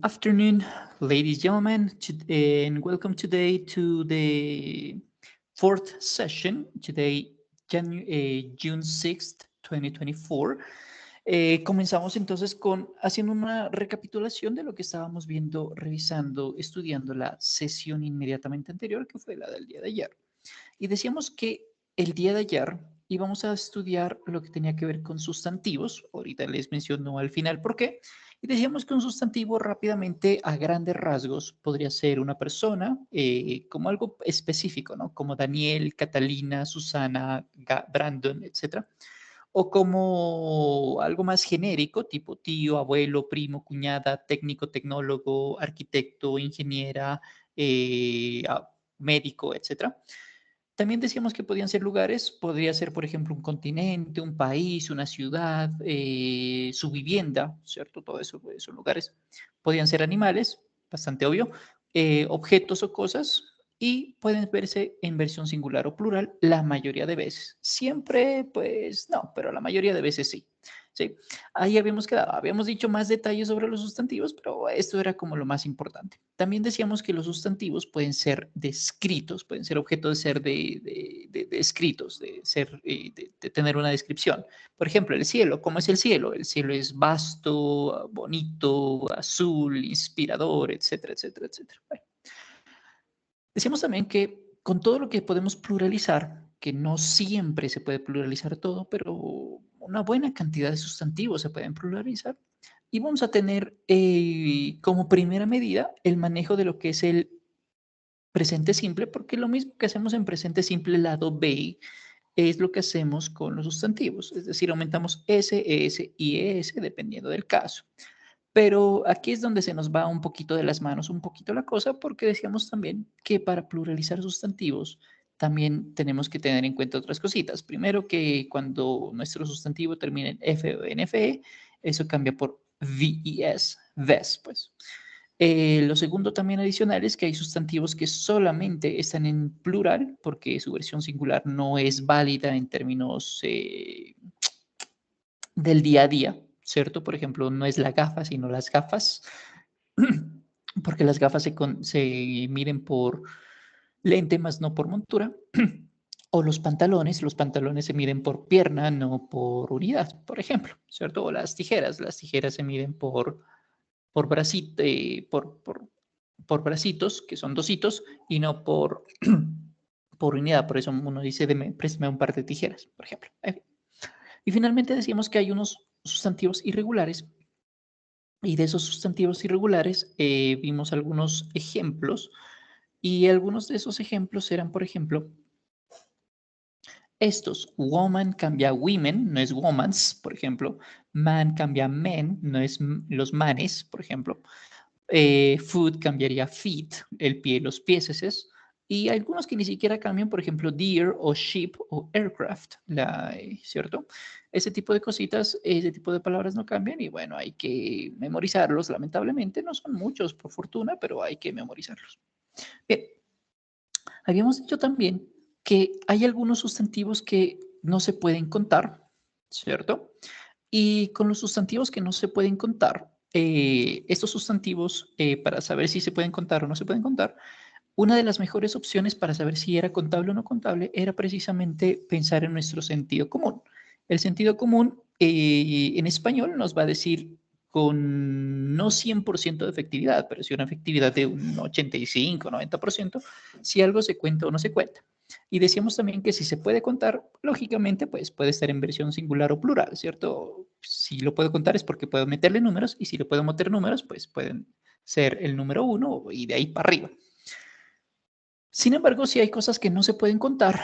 Afternoon, ladies and gentlemen, and welcome today to the fourth session. Today, June 6th, 2024. Comenzamos entonces haciendo una recapitulación de lo que estábamos viendo, revisando, estudiando la sesión inmediatamente anterior, que fue la del día de ayer. Y decíamos que el día de ayer íbamos a estudiar lo que tenía que ver con sustantivos. Ahorita les menciono al final por qué. Y decíamos que un sustantivo rápidamente, a grandes rasgos, podría ser una persona como algo específico, ¿no? Como Daniel, Catalina, Susana, Brandon, etcétera. O como algo más genérico, tipo tío, abuelo, primo, cuñada, técnico, tecnólogo, arquitecto, ingeniera, médico, etcétera. También decíamos que podían ser lugares, podría ser, por ejemplo, un continente, un país, una ciudad, su vivienda, ¿cierto? Todo eso son lugares. Podían ser animales, bastante obvio, objetos o cosas, y pueden verse en versión singular o plural la mayoría de veces. Siempre, pues no, pero la mayoría de veces sí. ¿Sí? Ahí habíamos quedado, habíamos dicho más detalles sobre los sustantivos, pero esto era como lo más importante. También decíamos que los sustantivos pueden ser descritos, pueden ser objeto de ser escritos, de ser, de tener una descripción. Por ejemplo, el cielo, ¿cómo es el cielo? El cielo es vasto, bonito, azul, inspirador, etcétera, etcétera, etcétera. Bueno, decíamos también que con todo lo que podemos pluralizar, que no siempre se puede pluralizar todo, pero una buena cantidad de sustantivos se pueden pluralizar, y vamos a tener como primera medida el manejo de lo que es el presente simple, porque lo mismo que hacemos en presente simple lado B es lo que hacemos con los sustantivos, es decir, aumentamos S, ES y ES dependiendo del caso. Pero aquí es donde se nos va un poquito de las manos, un poquito la cosa, porque decíamos también que para pluralizar sustantivos también tenemos que tener en cuenta otras cositas. Primero que cuando nuestro sustantivo termina en F o en FE, eso cambia por VES, VES, pues. Lo segundo también adicional es que hay sustantivos que solamente están en plural porque su versión singular no es válida en términos del día a día, ¿cierto? Por ejemplo, no es la gafa, sino las gafas, porque las gafas se miden por lente más no por montura. O los pantalones se miden por pierna, no por unidad, por ejemplo, ¿cierto? O las tijeras se miden por, bracito, por bracitos, que son dositos, y no por unidad. Por eso uno dice, préstame un par de tijeras, por ejemplo. Y finalmente decíamos que hay unos sustantivos irregulares, y de esos sustantivos irregulares vimos algunos ejemplos, y algunos de esos ejemplos eran, por ejemplo, estos. Woman cambia women, no es womans, por ejemplo. Man cambia men, no es los manes, por ejemplo. Foot cambiaría feet, el pie, los pieses. Y algunos que ni siquiera cambian, por ejemplo, deer o ship o aircraft, ¿cierto? Ese tipo de cositas, ese tipo de palabras no cambian y bueno, hay que memorizarlos. Lamentablemente no son muchos, por fortuna, pero hay que memorizarlos. Bien, habíamos dicho también que hay algunos sustantivos que no se pueden contar, ¿cierto? Y con los sustantivos que no se pueden contar, estos sustantivos, para saber si se pueden contar o no se pueden contar, una de las mejores opciones para saber si era contable o no contable era precisamente pensar en nuestro sentido común. El sentido común en español nos va a decir con no 100% de efectividad, pero sí una efectividad de un 85, 90%, si algo se cuenta o no se cuenta. Y decíamos también que si se puede contar, lógicamente, pues puede estar en versión singular o plural, ¿cierto? Si lo puedo contar es porque puedo meterle números y si le puedo meter números, pues pueden ser el número uno y de ahí para arriba. Sin embargo, si hay cosas que no se pueden contar,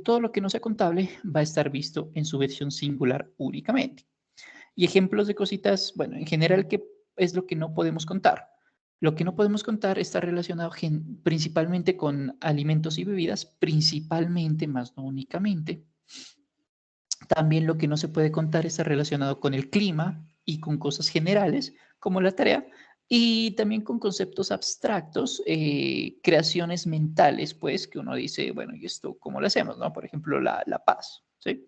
todo lo que no sea contable va a estar visto en su versión singular únicamente. Y ejemplos de cositas, bueno, en general, ¿qué es lo que no podemos contar? Lo que no podemos contar está relacionado principalmente con alimentos y bebidas, principalmente, más no únicamente. También lo que no se puede contar está relacionado con el clima y con cosas generales, como la tarea, y también con conceptos abstractos, creaciones mentales, pues, que uno dice, bueno, ¿y esto cómo lo hacemos? ¿No? Por ejemplo, la paz, ¿sí?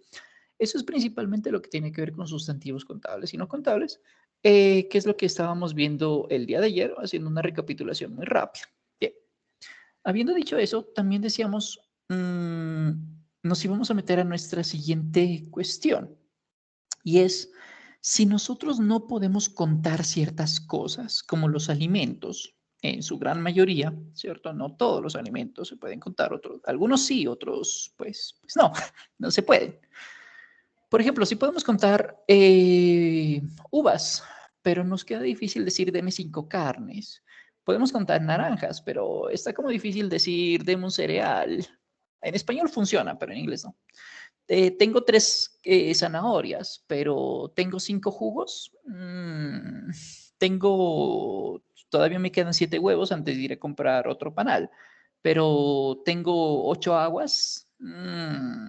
Eso es principalmente lo que tiene que ver con sustantivos contables y no contables. ¿Qué es lo que estábamos viendo el día de ayer? Haciendo una recapitulación muy rápida. Bien. Habiendo dicho eso, también decíamos, nos íbamos a meter a nuestra siguiente cuestión, y es, si nosotros no podemos contar ciertas cosas, como los alimentos, en su gran mayoría, ¿cierto? No todos los alimentos se pueden contar, otros, algunos sí, otros pues no, no se pueden. Por ejemplo, si podemos contar uvas, pero nos queda difícil decir deme 5 carnes. Podemos contar naranjas, pero está como difícil decir deme un cereal. En español funciona, pero en inglés no. Tengo 3 zanahorias, pero tengo 5 jugos. Todavía me quedan 7 huevos antes de ir a comprar otro panal, pero tengo 8 aguas.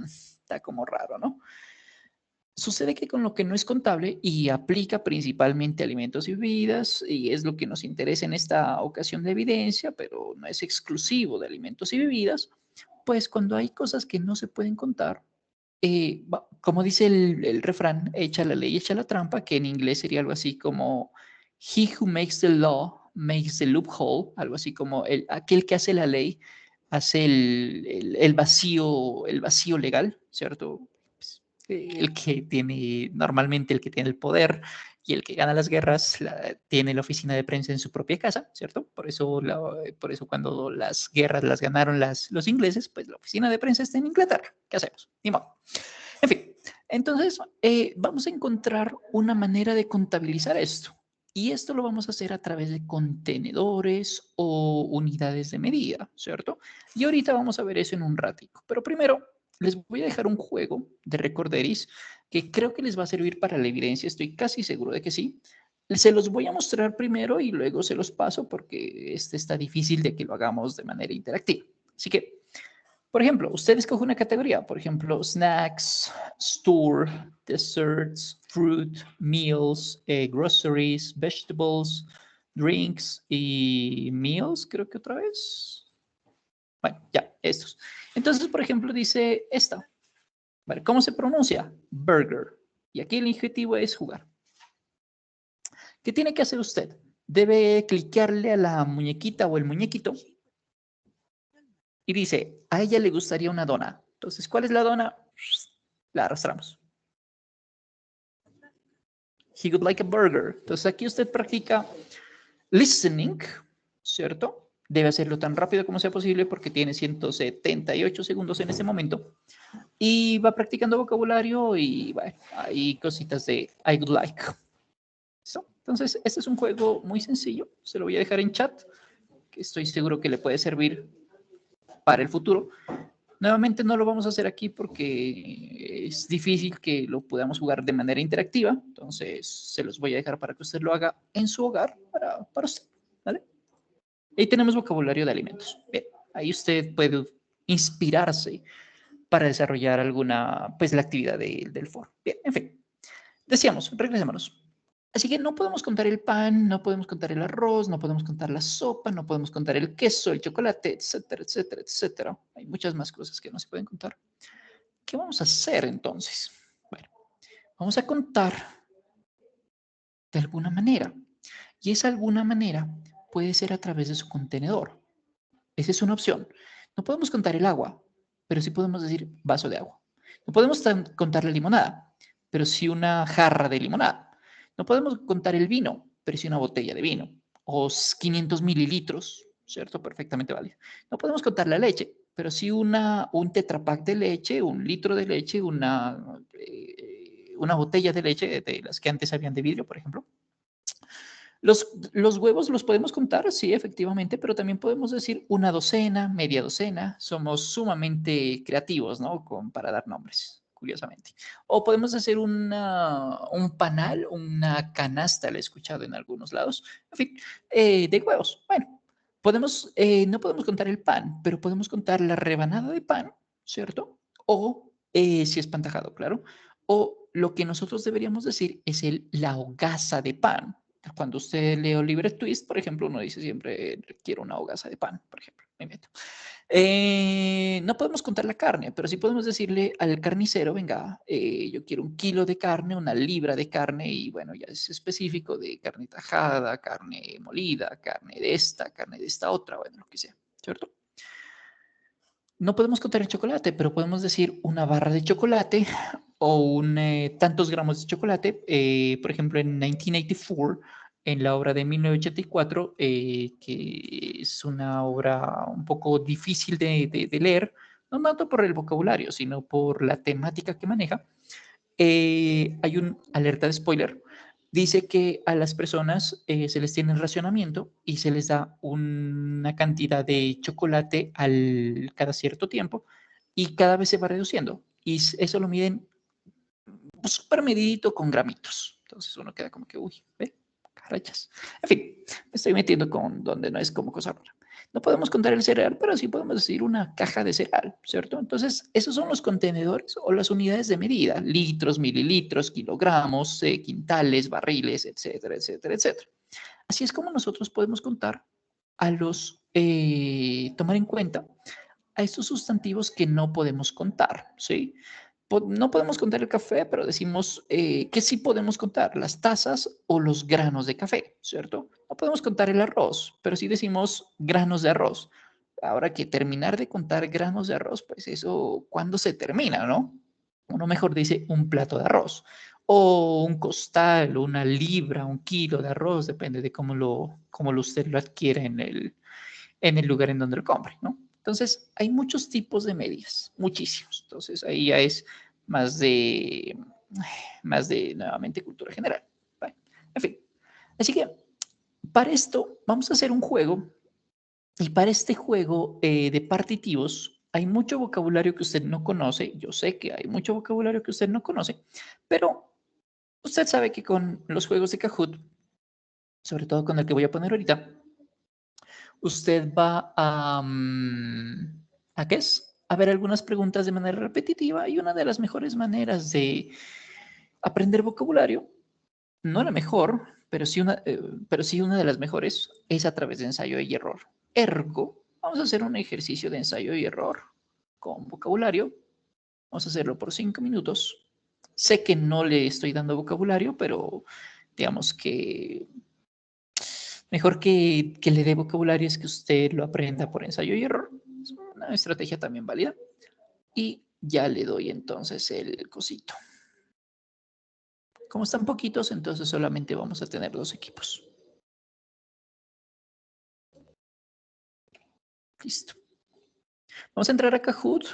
Está como raro, ¿no? Sucede que con lo que no es contable y aplica principalmente a alimentos y bebidas, y es lo que nos interesa en esta ocasión de evidencia, pero no es exclusivo de alimentos y bebidas, pues cuando hay cosas que no se pueden contar, como dice el refrán, echa la ley, echa la trampa, que en inglés sería algo así como he who makes the law makes the loophole, algo así como aquel que hace la ley hace el vacío legal, ¿cierto? Pues, normalmente el que tiene el poder y el que gana las guerras tiene la oficina de prensa en su propia casa, ¿cierto? Por eso cuando las guerras las ganaron los ingleses, pues la oficina de prensa está en Inglaterra. ¿Qué hacemos? Ni modo. En fin, entonces vamos a encontrar una manera de contabilizar esto. Y esto lo vamos a hacer a través de contenedores o unidades de medida, ¿cierto? Y ahorita vamos a ver eso en un ratico. Pero primero les voy a dejar un juego de recorderis que creo que les va a servir para la evidencia. Estoy casi seguro de que sí. Se los voy a mostrar primero y luego se los paso porque este está difícil de que lo hagamos de manera interactiva. Así que por ejemplo, usted escoge una categoría, por ejemplo, snacks, store, desserts, fruit, meals, groceries, vegetables, drinks y meals, creo que otra vez. Bueno, ya, estos. Entonces, por ejemplo, dice esta. Vale, ¿cómo se pronuncia? Burger. Y aquí el objetivo es jugar. ¿Qué tiene que hacer usted? Debe cliquearle a la muñequita o el muñequito y dice, a ella le gustaría una dona. Entonces, ¿cuál es la dona? La arrastramos. He would like a burger. Entonces, aquí usted practica listening, ¿cierto? Debe hacerlo tan rápido como sea posible porque tiene 178 segundos en este momento. Y va practicando vocabulario y bueno, hay cositas de I would like. ¿Listo? Entonces, este es un juego muy sencillo. Se lo voy a dejar en chat, que estoy seguro que le puede servir para el futuro. Nuevamente no lo vamos a hacer aquí porque es difícil que lo podamos jugar de manera interactiva. Entonces se los voy a dejar para que usted lo haga en su hogar para usted. ¿Vale? Ahí tenemos vocabulario de alimentos. Bien, ahí usted puede inspirarse para desarrollar alguna, pues la actividad del foro. Bien, en fin. Decíamos, regresémonos. Así que no podemos contar el pan, no podemos contar el arroz, no podemos contar la sopa, no podemos contar el queso, el chocolate, etcétera, etcétera, etcétera. Hay muchas más cosas que no se pueden contar. ¿Qué vamos a hacer entonces? Bueno, vamos a contar de alguna manera. Y esa alguna manera puede ser a través de su contenedor. Esa es una opción. No podemos contar el agua, pero sí podemos decir vaso de agua. No podemos contar la limonada, pero sí una jarra de limonada. No podemos contar el vino, pero sí una botella de vino. O 500 mililitros, ¿cierto? Perfectamente válido. No podemos contar la leche, pero sí un tetrapack de leche, un litro de leche, una botella de leche, de las que antes habían de vidrio, por ejemplo. Los huevos los podemos contar, sí, efectivamente, pero también podemos decir una docena, media docena. Somos sumamente creativos, ¿no? Para dar nombres, curiosamente. O podemos hacer un panal, una canasta, la he escuchado en algunos lados, en fin, de huevos. Bueno, no podemos contar el pan, pero podemos contar la rebanada de pan, ¿cierto? O si es pantajado, claro. O lo que nosotros deberíamos decir es la hogaza de pan. Cuando usted lee Oliver Twist, por ejemplo, uno dice siempre, quiero una hogaza de pan, por ejemplo, me meto. No podemos contar la carne, pero sí podemos decirle al carnicero, venga, yo quiero 1 kilo de carne, 1 libra de carne, y bueno, ya es específico de carne tajada, carne molida, carne de esta otra, bueno, lo que sea, ¿cierto? No podemos contar el chocolate, pero podemos decir 1 barra de chocolate o tantos gramos de chocolate. Por ejemplo, en 1984, en la obra de 1984, que es una obra un poco difícil de leer, no tanto por el vocabulario, sino por la temática que maneja, hay un alerta de spoiler. Dice que a las personas se les tiene el racionamiento y se les da una cantidad de chocolate cada cierto tiempo y cada vez se va reduciendo. Y eso lo miden súper medidito con gramitos. Entonces uno queda como que, uy, ve, carachas. En fin, me estoy metiendo con donde no es como cosa rara. No podemos contar el cereal, pero sí podemos decir una caja de cereal, ¿cierto? Entonces, esos son los contenedores o las unidades de medida, litros, mililitros, kilogramos, quintales, barriles, etcétera, etcétera, etcétera. Así es como nosotros podemos contar tomar en cuenta a estos sustantivos que no podemos contar, ¿sí? No podemos contar el café, pero decimos que sí podemos contar las tazas o los granos de café, ¿cierto? No podemos contar el arroz, pero sí decimos granos de arroz. Ahora que terminar de contar granos de arroz, pues eso, ¿cuándo se termina, no? Uno mejor dice 1 plato de arroz o un costal, 1 libra, 1 kilo de arroz, depende de cómo usted lo adquiere en el lugar en donde lo compre, ¿no? Entonces, hay muchos tipos de medias, muchísimos. Entonces, ahí ya es más de, nuevamente, cultura general. ¿Vale? En fin, así que para esto vamos a hacer un juego y para este juego de partitivos hay mucho vocabulario que usted no conoce. Yo sé que hay mucho vocabulario que usted no conoce, pero usted sabe que con los juegos de Kahoot, sobre todo con el que voy a poner ahorita, usted va ¿a qué es? A ver algunas preguntas de manera repetitiva y una de las mejores maneras de aprender vocabulario, no la mejor, pero sí una de las mejores, es a través de ensayo y error. Ergo, vamos a hacer un ejercicio de ensayo y error con vocabulario. Vamos a hacerlo por 5 minutos. Sé que no le estoy dando vocabulario, pero digamos que mejor que le dé vocabulario es que usted lo aprenda por ensayo y error. Es una estrategia también válida. Y ya le doy entonces el cosito. Como están poquitos, entonces solamente vamos a tener 2 equipos. Listo. Vamos a entrar a Kahoot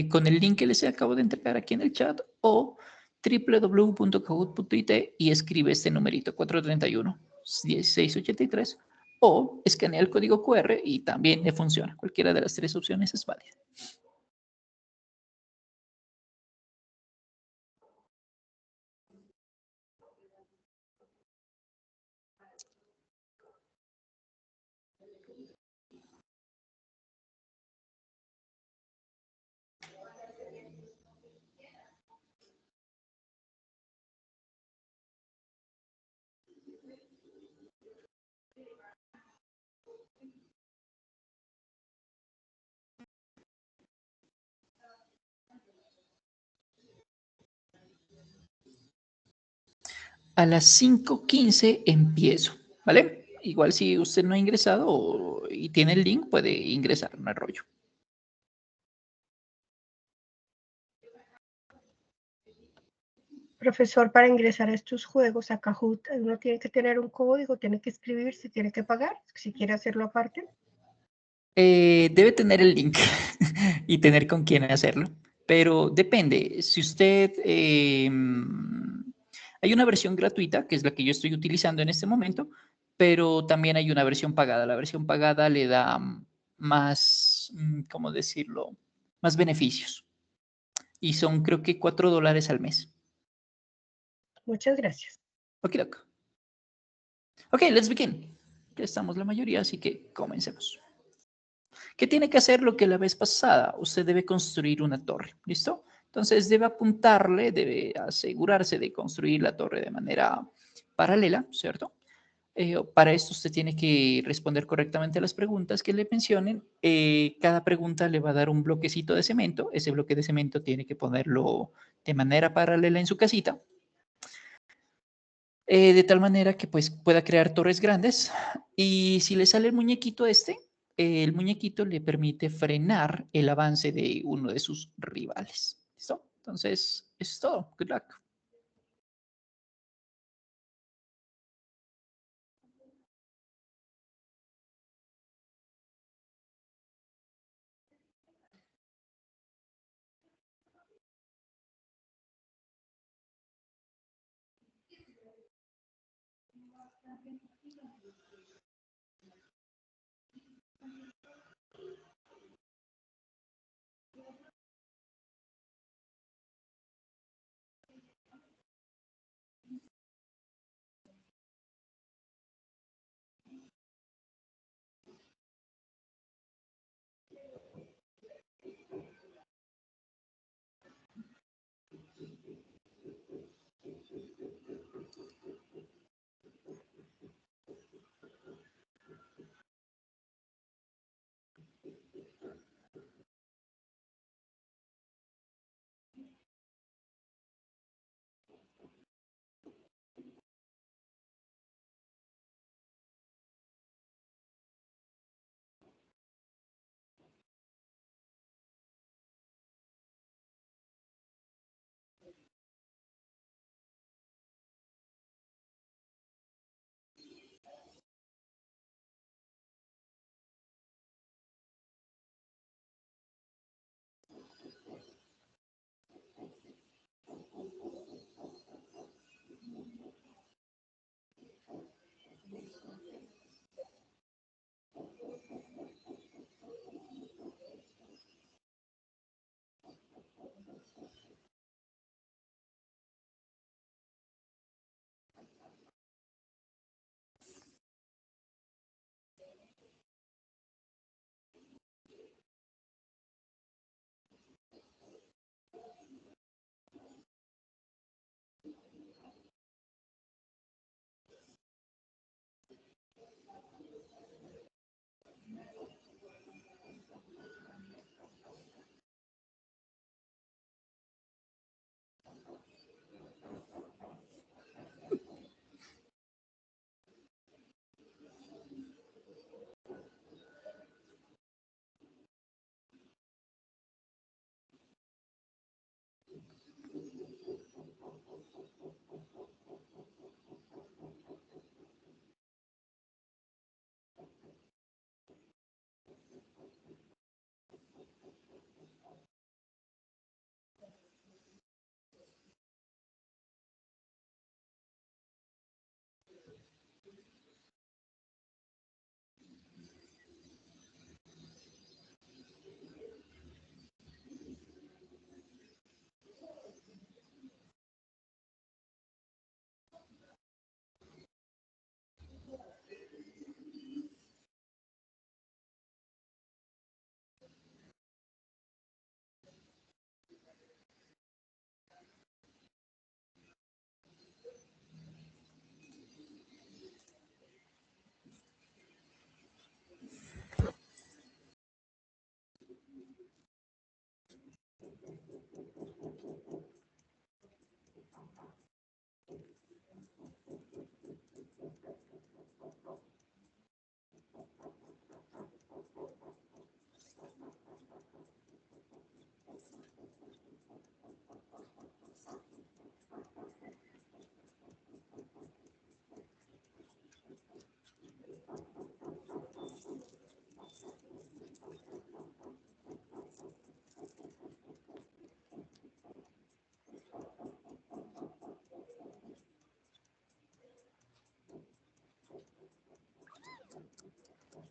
con el link que les acabo de entregar aquí en el chat o www.kahoot.it y escribe este numerito 431-1683 o escanea el código QR y también le funciona. Cualquiera de las 3 opciones es válida. A las 5:15 empiezo, ¿vale? Igual si usted no ha ingresado y tiene el link, puede ingresar, no hay rollo. Profesor, para ingresar a estos juegos a Kahoot, uno tiene que tener un código, tiene que inscribirse, tiene que pagar, si quiere hacerlo aparte. Debe tener el link y tener con quién hacerlo, pero depende. Si usted... hay una versión gratuita, que es la que yo estoy utilizando en este momento, pero también hay una versión pagada. La versión pagada le da más, ¿cómo decirlo? Más beneficios. Y son creo que $4 al mes. Muchas gracias. Ok, doc. Ok, let's begin. Ya estamos la mayoría, así que comencemos. ¿Qué tiene que hacer lo que la vez pasada? Usted debe construir una torre, ¿listo? Entonces debe apuntarle, debe asegurarse de construir la torre de manera paralela, ¿cierto? Para esto usted tiene que responder correctamente a las preguntas que le mencionen. Cada pregunta le va a dar un bloquecito de cemento. Ese bloque de cemento tiene que ponerlo de manera paralela en su casita, de tal manera que pues, pueda crear torres grandes. Y si le sale el muñequito el muñequito le permite frenar el avance de uno de sus rivales. ¿Listo? Entonces, eso es todo. Good luck.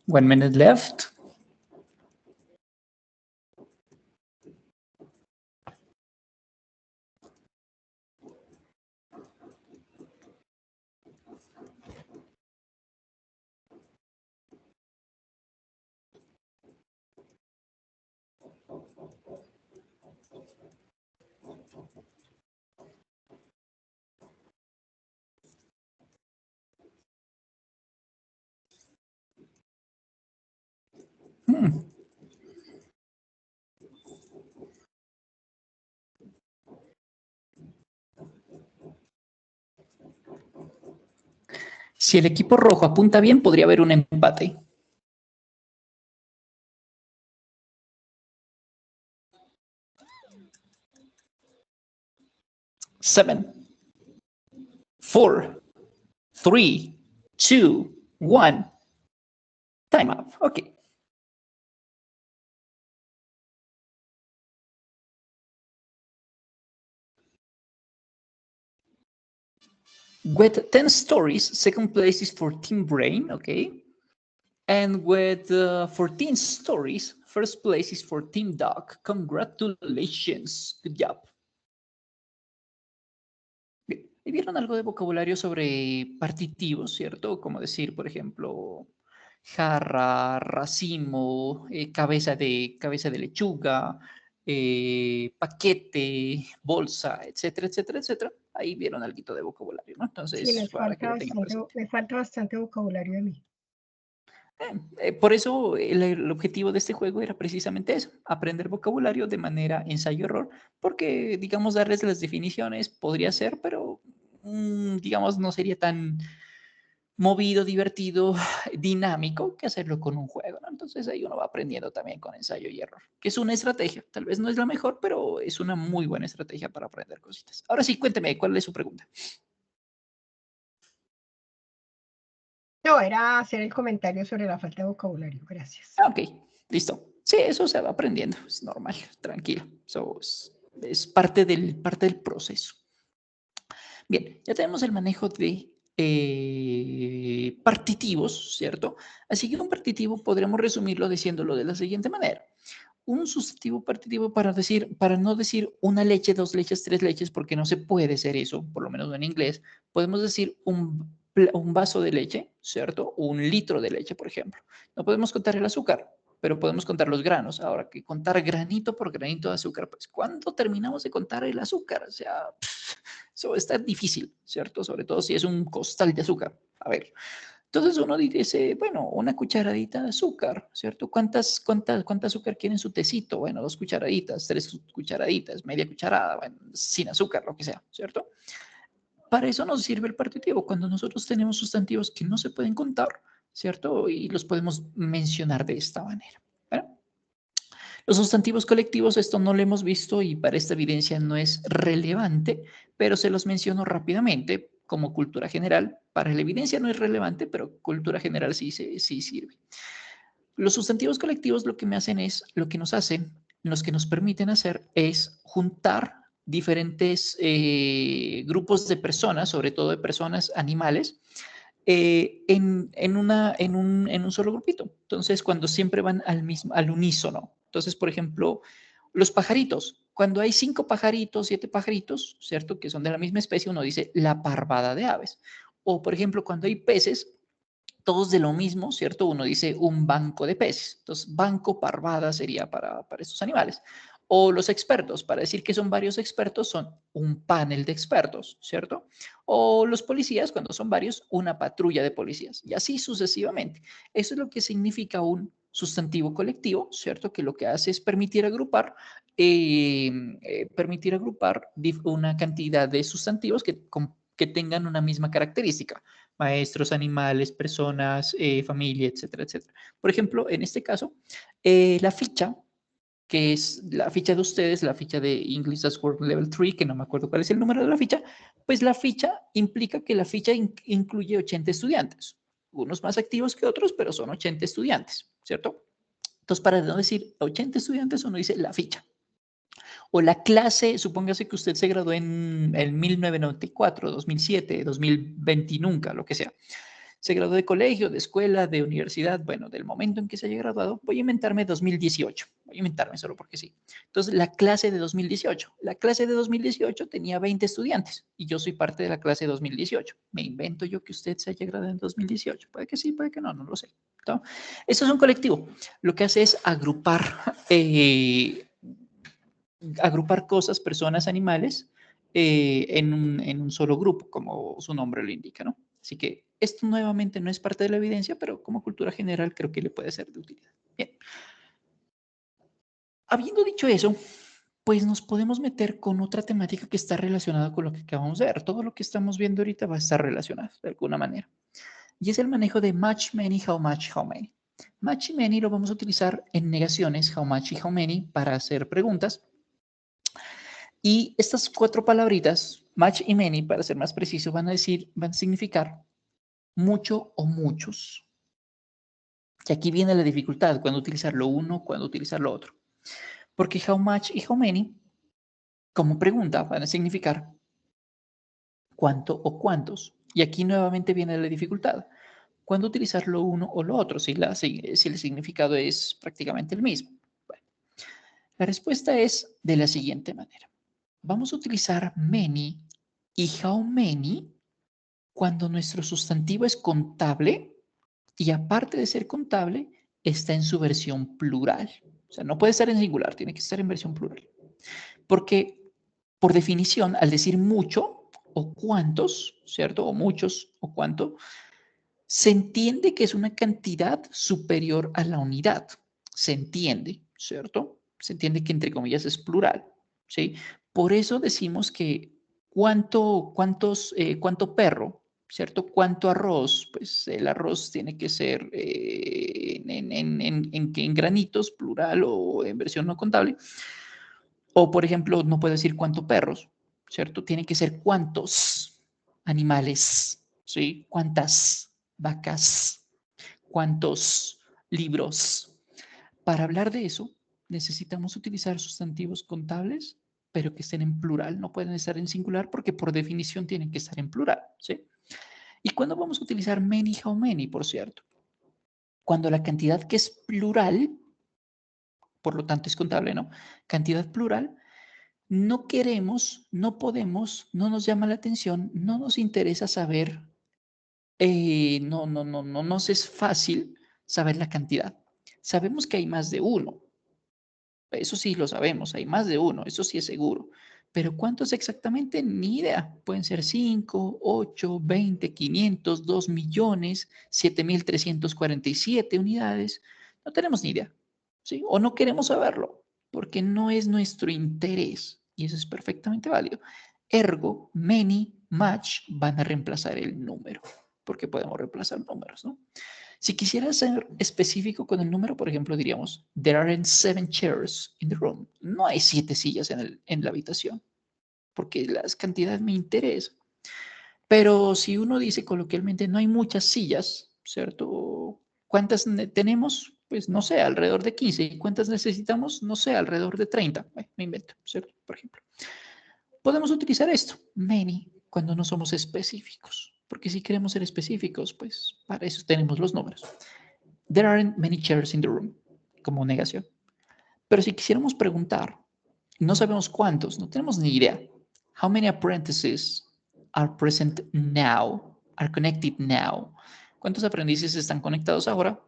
One minute left. Hmm. Si el equipo rojo apunta bien, podría haber un empate. Seven, 4, 3, 2, 1. Time up. Ok. With 10 stories, second place is for Team Brain, okay? And with 14 stories, first place is for Team Dog. Congratulations. Good job. Bien. ¿Y vieron algo de vocabulario sobre partitivos, cierto? Como decir, por ejemplo, jarra, racimo, cabeza de lechuga, paquete, bolsa, etcétera, etcétera, etcétera. Ahí vieron algo de vocabulario, ¿no? Sí, Entonces, para que lo tengan presente. me falta bastante vocabulario a mí. Por eso el objetivo de este juego era precisamente eso, aprender vocabulario de manera ensayo-error, porque, digamos, darles las definiciones podría ser, pero, digamos, no sería tan movido, divertido, dinámico que hacerlo con un juego, ¿no? Entonces ahí uno va aprendiendo también con ensayo y error, que es una estrategia, tal vez no es la mejor, pero es una muy buena estrategia para aprender cositas. Ahora sí, cuénteme, ¿cuál es su pregunta? No, era hacer el comentario sobre la falta de vocabulario. Gracias. Ok, listo. Sí, eso se va aprendiendo, es normal, tranquilo. So, es parte del proceso. Bien, ya tenemos el manejo de partitivos, ¿cierto? Así que un partitivo podríamos resumirlo diciéndolo de la siguiente manera. Un sustantivo partitivo para no decir una leche, dos leches, tres leches, porque no se puede ser eso, por lo menos no en inglés. Podemos decir un vaso de leche, ¿cierto? Un litro de leche, por ejemplo. No podemos contar el azúcar, pero podemos contar los granos. Ahora que contar granito por granito de azúcar, pues ¿cuándo terminamos de contar el azúcar? O sea, eso está difícil, ¿cierto? Sobre todo si es un costal de azúcar. A ver, entonces uno dice, bueno, una cucharadita de azúcar, ¿cierto? ¿Cuánta azúcar quiere en su tecito? Bueno, 2 cucharaditas, 3 cucharaditas, media cucharada, bueno, sin azúcar, lo que sea, ¿cierto? Para eso nos sirve el partitivo, cuando nosotros tenemos sustantivos que no se pueden contar, ¿cierto? Y los podemos mencionar de esta manera. ¿Bueno? Los sustantivos colectivos, esto no lo hemos visto y para esta evidencia no es relevante, pero se los menciono rápidamente como cultura general. Para la evidencia no es relevante, pero cultura general sí sirve. Los sustantivos colectivos lo que me hacen es, lo que nos hacen, los que nos permiten hacer es juntar diferentes grupos de personas, sobre todo de personas animales, en un solo grupito. Entonces, cuando siempre van al unísono. Entonces, por ejemplo, los pajaritos. Cuando hay 5 pajaritos, 7 pajaritos, ¿cierto? Que son de la misma especie, uno dice la parvada de aves. O, por ejemplo, cuando hay peces, todos de lo mismo, ¿cierto? Uno dice un banco de peces. Entonces, banco, parvada sería para estos animales. O los expertos, para decir que son varios expertos, son un panel de expertos, ¿cierto? O los policías, cuando son varios, una patrulla de policías. Y así sucesivamente. Eso es lo que significa un sustantivo colectivo, ¿cierto? Que lo que hace es permitir agrupar una cantidad de sustantivos que tengan una misma característica: maestros, animales, personas, familia, etcétera, etcétera. Por ejemplo, en este caso, la ficha, que es la ficha de ustedes, la ficha de English as Word Level 3, que no me acuerdo cuál es el número de la ficha, pues la ficha implica que la ficha incluye 80 estudiantes, unos más activos que otros, pero son 80 estudiantes, ¿cierto? Entonces, para no decir 80 estudiantes, uno dice la ficha. O la clase, supóngase que usted se graduó en 1994, 2007, 2020, nunca, lo que sea. Se graduó de colegio, de escuela, de universidad, bueno, del momento en que se haya graduado, voy a inventarme 2018, voy a inventarme solo porque sí. Entonces, la clase de 2018, la clase de 2018 tenía 20 estudiantes y yo soy parte de la clase de 2018. Me invento yo que usted se haya graduado en 2018, puede que sí, puede que no, no lo sé. ¿No? Esto es un colectivo, lo que hace es agrupar cosas, personas, animales en un solo grupo, como su nombre lo indica, ¿no? Así que esto nuevamente no es parte de la evidencia, pero como cultura general creo que le puede ser de utilidad. Bien. Habiendo dicho eso, pues nos podemos meter con otra temática que está relacionada con lo que acabamos de ver. Todo lo que estamos viendo ahorita va a estar relacionado de alguna manera. Y es el manejo de much, many, how much, how many. Much y many lo vamos a utilizar en negaciones, how much y how many, para hacer preguntas. Y estas 4 palabritas, much y many, para ser más preciso, van a significar mucho o muchos. Y aquí viene la dificultad, cuando utilizar lo uno, cuando utilizar lo otro. Porque how much y how many, como pregunta, van a significar cuánto o cuántos. Y aquí nuevamente viene la dificultad. ¿Cuándo utilizar lo uno o lo otro si el significado es prácticamente el mismo? Bueno, la respuesta es de la siguiente manera. Vamos a utilizar many y how many cuando nuestro sustantivo es contable y aparte de ser contable, está en su versión plural. O sea, no puede estar en singular, tiene que estar en versión plural. Porque, por definición, al decir mucho o cuántos, ¿cierto? O muchos o cuánto, se entiende que es una cantidad superior a la unidad. Se entiende, ¿cierto? Se entiende que entre comillas es plural, ¿sí? Por eso decimos que cuánto perro, ¿cierto? ¿Cuánto arroz? Pues el arroz tiene que ser en granitos, plural o en versión no contable. O, por ejemplo, no puedo decir cuánto perros, ¿cierto? Tiene que ser cuántos animales, ¿sí? Cuántas vacas, cuántos libros. Para hablar de eso, necesitamos utilizar sustantivos contables, pero que estén en plural. No pueden estar en singular porque por definición tienen que estar en plural, ¿sí? ¿Y cuándo vamos a utilizar many, how many, por cierto? Cuando la cantidad que es plural, por lo tanto es contable, ¿no? Cantidad plural, no queremos, no podemos, no nos llama la atención, no nos interesa saber, no nos es fácil saber la cantidad. Sabemos que hay más de uno, eso sí lo sabemos, hay más de uno, eso sí es seguro. Pero ¿cuántos exactamente? Ni idea. Pueden ser 5, 8, 20, 500, 2 millones, 7.347 unidades. No tenemos ni idea, ¿sí? O no queremos saberlo, porque no es nuestro interés. Y eso es perfectamente válido. Ergo, many, much van a reemplazar el número, porque podemos reemplazar números, ¿no? Si quisiera ser específico con el número, por ejemplo, diríamos, there aren't 7 chairs in the room. No hay 7 sillas en la habitación, porque las cantidades me interesan. Pero si uno dice coloquialmente, no hay muchas sillas, ¿cierto? ¿Cuántas tenemos? Pues no sé, alrededor de 15. ¿Y cuántas necesitamos? No sé, alrededor de 30. Me invento, ¿cierto? Por ejemplo. Podemos utilizar esto, many, cuando no somos específicos. Porque si queremos ser específicos, pues para eso tenemos los números. There aren't many chairs in the room, como negación. Pero si quisiéramos preguntar, no sabemos cuántos, no tenemos ni idea. How many apprentices are present now, are connected now? ¿Cuántos aprendices están conectados ahora?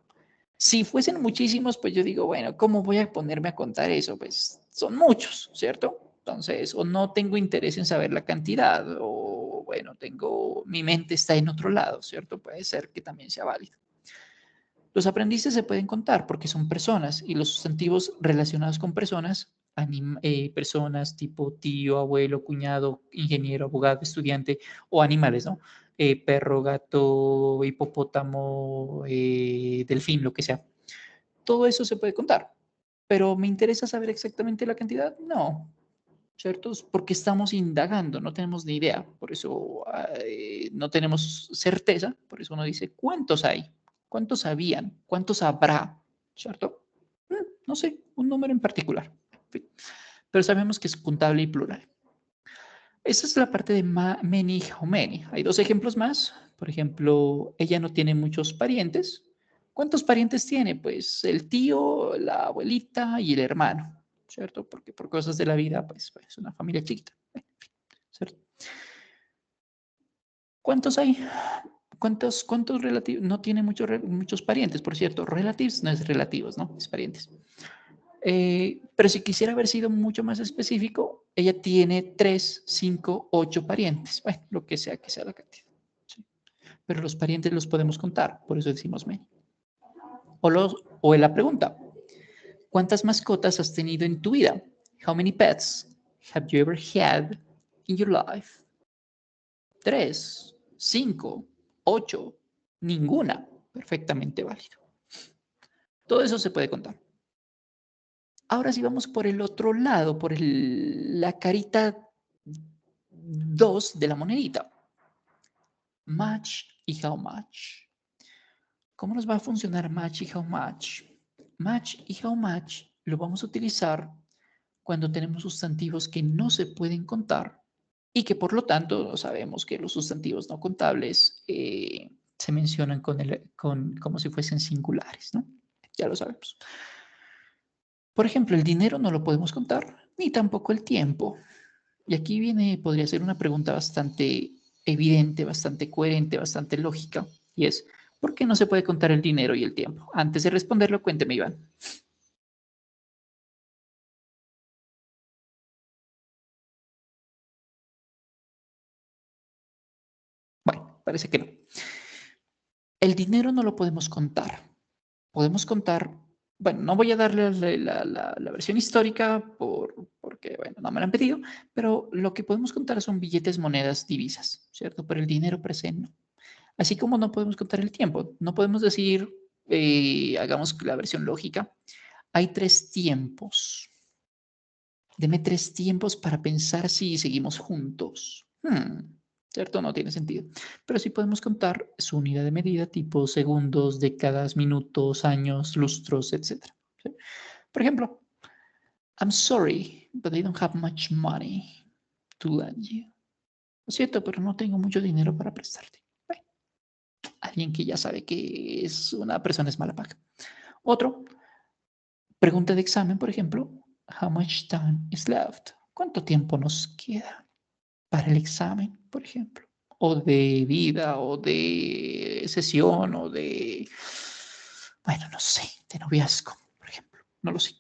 Si fuesen muchísimos, pues yo digo, bueno, ¿cómo voy a ponerme a contar eso? Pues son muchos, ¿cierto? Entonces, o no tengo interés en saber la cantidad, o bueno, mi mente está en otro lado, ¿cierto? Puede ser que también sea válido. Los aprendices se pueden contar porque son personas y los sustantivos relacionados con personas, personas tipo tío, abuelo, cuñado, ingeniero, abogado, estudiante o animales, ¿no? Perro, gato, hipopótamo, delfín, lo que sea. Todo eso se puede contar. Pero ¿me interesa saber exactamente la cantidad? No, ¿cierto? Porque estamos indagando, no tenemos ni idea, por eso no tenemos certeza, por eso uno dice, ¿cuántos hay? ¿Cuántos habían? ¿Cuántos habrá? ¿Cierto? No sé, un número en particular. Pero sabemos que es contable y plural. Esa es la parte de many, how many. Hay 2 ejemplos más. Por ejemplo, ella no tiene muchos parientes. ¿Cuántos parientes tiene? Pues el tío, la abuelita y el hermano, ¿cierto? Porque por cosas de la vida, pues es una familia chiquita, ¿cierto? ¿Cuántos hay? ¿Cuántos relativos? No tiene muchos parientes, por cierto. Relatives no es relativos, ¿no? Es parientes. Pero si quisiera haber sido mucho más específico, ella tiene 3, 5, 8 parientes. Bueno, lo que sea la cantidad. ¿Sí? Pero los parientes los podemos contar, por eso decimos many. O en la pregunta, ¿cuántas mascotas has tenido en tu vida? How many pets have you ever had in your life? 3, 5, 8, ninguna. Perfectamente válido. Todo eso se puede contar. Ahora sí vamos por el otro lado, por la carita 2 de la monedita. Much y how much. ¿Cómo nos va a funcionar much y how much? Much y how much lo vamos a utilizar cuando tenemos sustantivos que no se pueden contar y que por lo tanto sabemos que los sustantivos no contables se mencionan como si fuesen singulares, ¿no? Ya lo sabemos. Por ejemplo, el dinero no lo podemos contar, ni tampoco el tiempo. Y aquí podría ser una pregunta bastante evidente, bastante coherente, bastante lógica, y es, ¿por qué no se puede contar el dinero y el tiempo? Antes de responderlo, cuénteme, Iván. Bueno, parece que no. El dinero no lo podemos contar. Podemos contar, bueno, no voy a darle la versión histórica porque, bueno, no me lo han pedido, pero lo que podemos contar son billetes, monedas, divisas, ¿cierto? Pero el dinero presente no. Así como no podemos contar el tiempo, no podemos decir, hagamos la versión lógica, hay 3 tiempos. Deme 3 tiempos para pensar si seguimos juntos. ¿Cierto? No tiene sentido. Pero sí podemos contar su unidad de medida, tipo segundos, décadas, minutos, años, lustros, etc. ¿Sí? Por ejemplo, I'm sorry, but I don't have much money to lend you. Lo siento, pero no tengo mucho dinero para prestarte. Bueno, alguien que ya sabe que es una persona es mala paga. Otro, pregunta de examen, por ejemplo, how much time is left? ¿Cuánto tiempo nos queda para el examen, por ejemplo? O de vida, o de sesión, o de, bueno, no sé, de noviazgo, por ejemplo. No lo sé.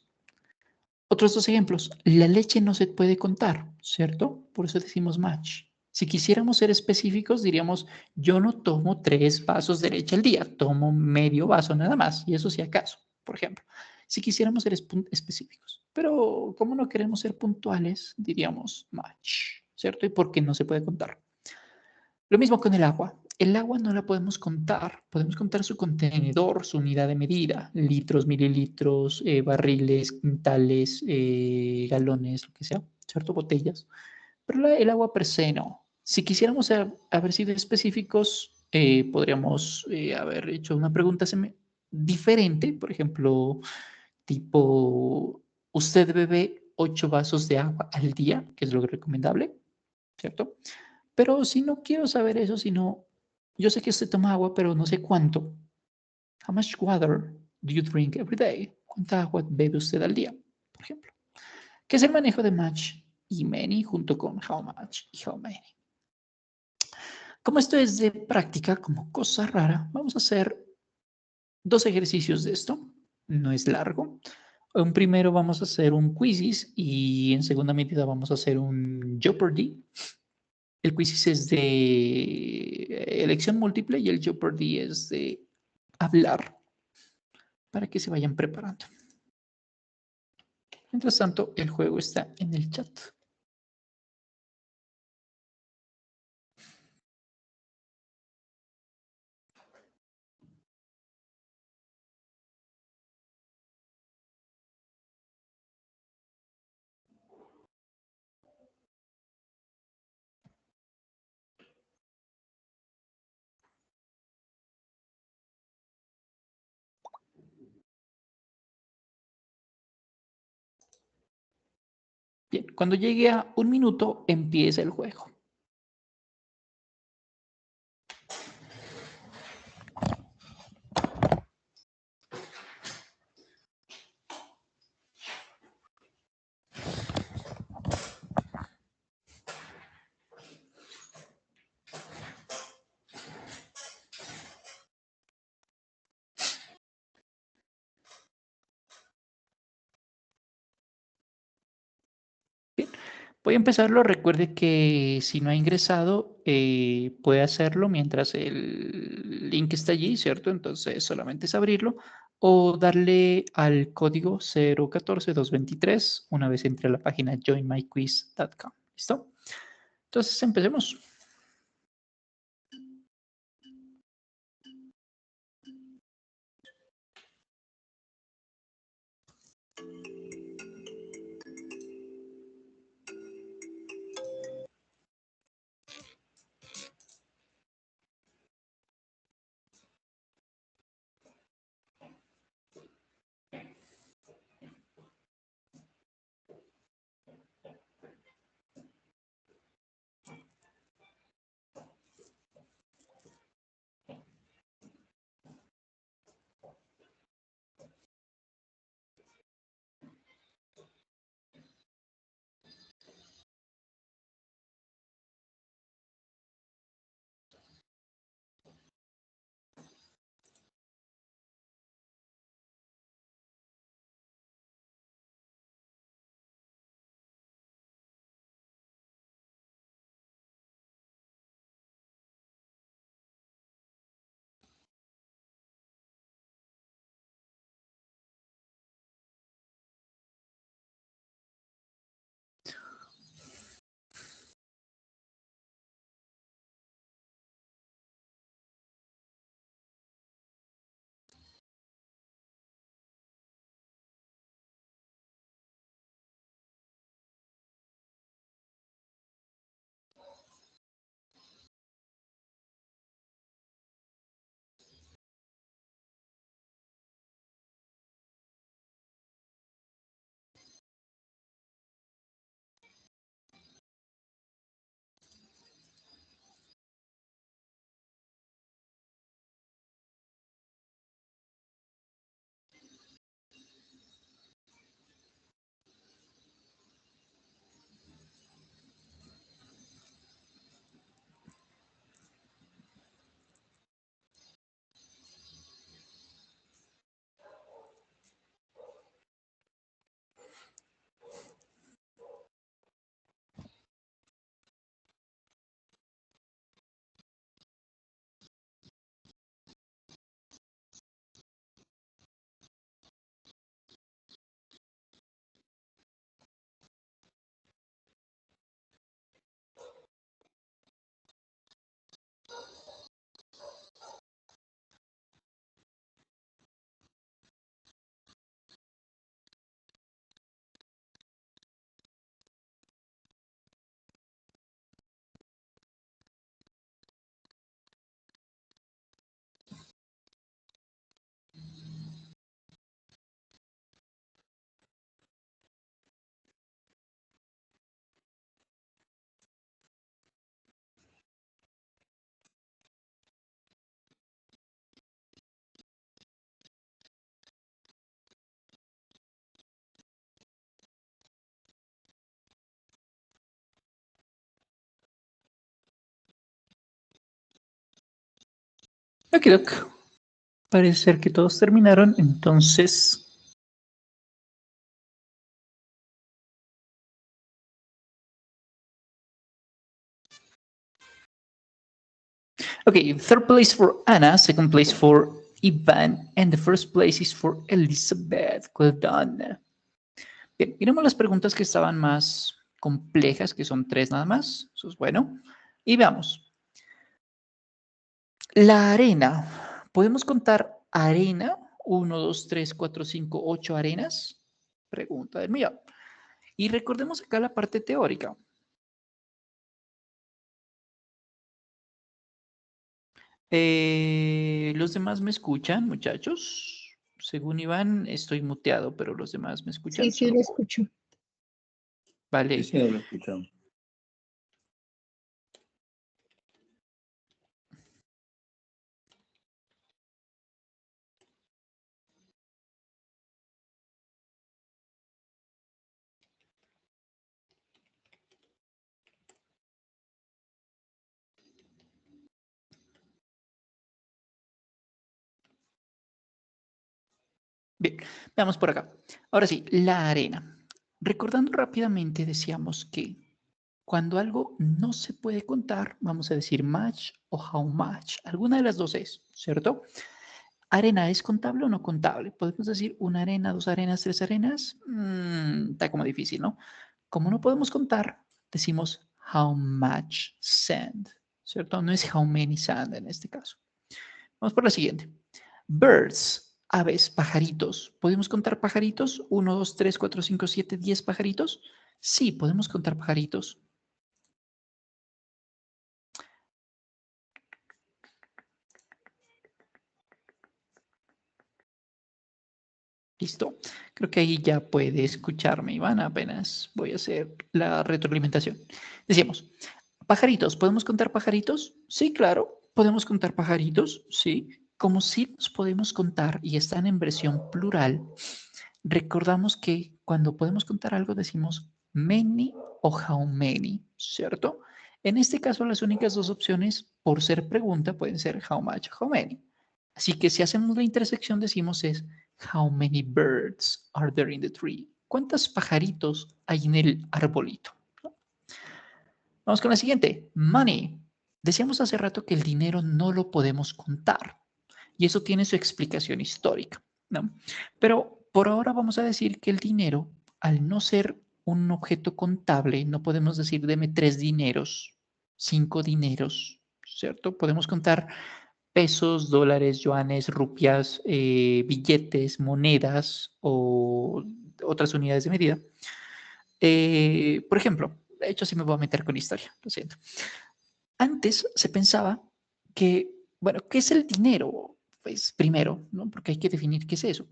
Otros 2 ejemplos. La leche no se puede contar, ¿cierto? Por eso decimos match. Si quisiéramos ser específicos, diríamos, yo no tomo 3 vasos de leche al día, tomo medio vaso nada más, y eso si acaso, por ejemplo. Si quisiéramos ser específicos, pero como no queremos ser puntuales, diríamos match, ¿cierto? ¿Y por qué no se puede contar? Lo mismo con el agua. El agua no la podemos contar su contenedor, su unidad de medida, litros, mililitros, barriles, quintales, galones, lo que sea, ¿cierto? Botellas. Pero el agua per se no. Si quisiéramos haber sido específicos, podríamos haber hecho una pregunta diferente, por ejemplo, tipo, ¿usted bebe 8 vasos de agua al día? Que es lo recomendable, ¿cierto? Pero si no quiero saber eso, sino yo sé que usted toma agua, pero no sé cuánto. How much water do you drink every day? ¿Cuánta agua bebe usted al día, por ejemplo? Que es el manejo de much y many junto con how much y how many. Como esto es de práctica, como cosa rara, vamos a hacer 2 ejercicios de esto. No es largo. En primero vamos a hacer un quizzes y en segunda medida vamos a hacer un Jeopardy. El quizzes es de elección múltiple y el Jeopardy es de hablar para que se vayan preparando. Mientras tanto, el juego está en el chat. Bien, cuando llegue a 1 minuto, empieza el juego. Bien, voy a empezarlo. Recuerde que si no ha ingresado, puede hacerlo mientras el link está allí, ¿cierto? Entonces solamente es abrirlo. o darle al código 014223 una vez entre a la página joinmyquiz.com. ¿Listo? Entonces empecemos. Ok, doc. Parece ser que todos terminaron, entonces... Okay, third place for Anna, second place for Ivan, and the first place is for Elizabeth. Well done. Bien, miremos las preguntas que estaban más complejas, que son 3 nada más. Eso es bueno. Y veamos. La arena. ¿Podemos contar arena? 1, 2, 3, 4, 5, 8 arenas. Pregunta del millón. Y recordemos acá la parte teórica. ¿Los demás me escuchan, muchachos? Según Iván, estoy muteado, pero los demás me escuchan. Sí, lo escucho. Vale. Sí, lo escuchamos. Bien, veamos por acá. Ahora sí, la arena. Recordando rápidamente, decíamos que cuando algo no se puede contar, vamos a decir much o how much. Alguna de las dos es, ¿cierto? ¿Arena es contable o no contable? ¿Podemos decir una arena, dos arenas, tres arenas? Está como difícil, ¿no? Como no podemos contar, decimos how much sand, ¿cierto? No es how many sand en este caso. Vamos por la siguiente. Birds, aves, pajaritos. ¿Podemos contar pajaritos? 1, 2, 3, 4, 5, 7, 10 pajaritos. Sí, podemos contar pajaritos. Listo. Creo que ahí ya puede escucharme, Iván. Apenas voy a hacer la retroalimentación. Decíamos, pajaritos. ¿Podemos contar pajaritos? Sí, claro. ¿Podemos contar pajaritos? Sí. Como sí los podemos contar y están en versión plural, recordamos que cuando podemos contar algo decimos many o how many, ¿cierto? En este caso, las únicas dos opciones, por ser pregunta, pueden ser how much, how many. Así que si hacemos la intersección, decimos es how many birds are there in the tree? ¿Cuántos pajaritos hay en el arbolito? Vamos con la siguiente. Money. Decíamos hace rato que el dinero no lo podemos contar. Y eso tiene su explicación histórica, ¿no? Pero por ahora vamos a decir que el dinero, al no ser un objeto contable, no podemos decir deme 3 dineros, 5 dineros, ¿cierto? Podemos contar pesos, dólares, yuanes, rupias, billetes, monedas o otras unidades de medida. Por ejemplo, de hecho sí me voy a meter con historia, lo siento. Antes se pensaba que, bueno, ¿qué es el dinero? Pues primero, ¿no? Porque hay que definir qué es eso.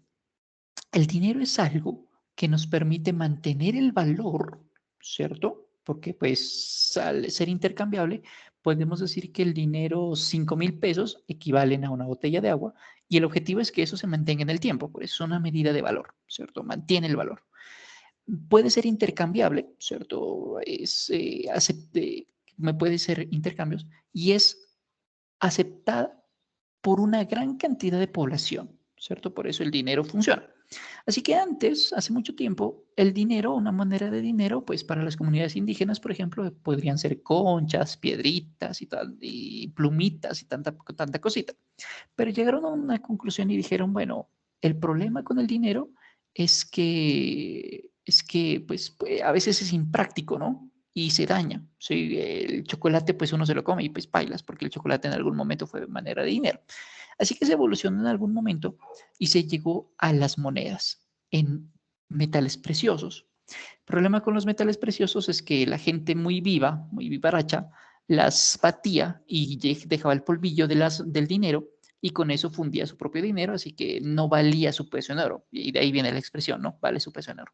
El dinero es algo que nos permite mantener el valor, ¿cierto? Porque pues al ser intercambiable, podemos decir que el dinero, 5.000 pesos, equivalen a una botella de agua y el objetivo es que eso se mantenga en el tiempo, por eso es una medida de valor, ¿cierto? Mantiene el valor. Puede ser intercambiable, ¿cierto? Me puede ser intercambios y es aceptada por una gran cantidad de población, ¿cierto? Por eso el dinero funciona. Así que antes, hace mucho tiempo, el dinero, una manera de dinero, pues para las comunidades indígenas, por ejemplo, podrían ser conchas, piedritas y tal, y plumitas y tanta cosita. Pero llegaron a una conclusión y dijeron, bueno, el problema con el dinero es que pues, a veces es impráctico, ¿no? Y se daña. Sí, el chocolate, pues uno se lo come y pues bailas, porque el chocolate en algún momento fue de manera de dinero. Así que se evolucionó en algún momento y se llegó a las monedas en metales preciosos. El problema con los metales preciosos es que la gente muy viva, muy vivaracha, las batía y dejaba el polvillo del dinero y con eso fundía su propio dinero, así que no valía su peso en oro. Y de ahí viene la expresión, ¿no? Vale su peso en oro.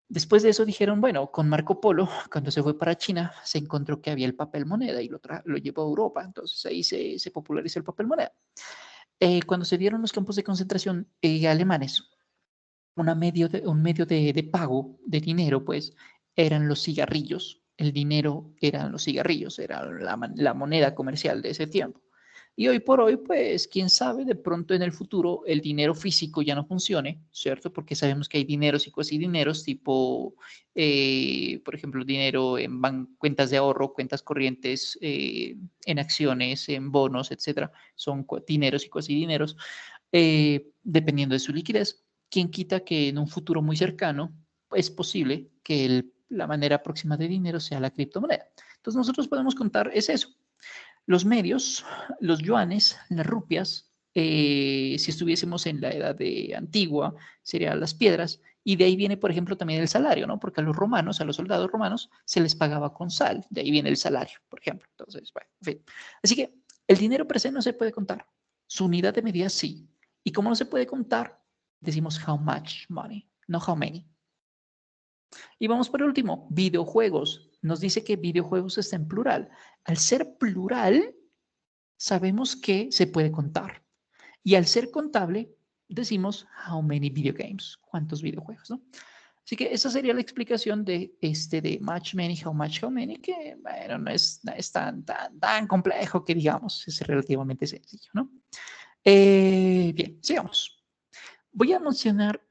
Después de eso dijeron, bueno, con Marco Polo, cuando se fue para China, se encontró que había el papel moneda y lo llevó a Europa. Entonces ahí se popularizó el papel moneda. Cuando se dieron los campos de concentración alemanes, un medio de pago de dinero, pues, eran los cigarrillos. El dinero eran los cigarrillos, era la moneda comercial de ese tiempo. Y hoy por hoy, pues, quién sabe, de pronto en el futuro el dinero físico ya no funcione, ¿cierto? Porque sabemos que hay dineros y cuasi dineros, tipo, por ejemplo, dinero en cuentas de ahorro, cuentas corrientes, en acciones, en bonos, etcétera. Son dineros y cuasi dineros, dependiendo de su liquidez. ¿Quién quita que en un futuro muy cercano es posible que la manera próxima de dinero sea la criptomoneda? Entonces nosotros podemos contar es eso. Los medios, los yuanes, las rupias, si estuviésemos en la edad antigua, serían las piedras, y de ahí viene, por ejemplo, también el salario, ¿no? Porque a los romanos, a los soldados romanos, se les pagaba con sal, de ahí viene el salario, por ejemplo. Entonces, bueno, en fin. Así que el dinero presente no se puede contar. Su unidad de medida sí. Y como no se puede contar, decimos how much money, no how many. Y vamos por el último, videojuegos. Nos dice que videojuegos está en plural. Al ser plural, sabemos que se puede contar. Y al ser contable, decimos how many video games, cuántos videojuegos, ¿no? Así que esa sería la explicación de much many, how many, que bueno, no es tan complejo que digamos, es relativamente sencillo, ¿no? Bien, sigamos. Voy a mencionar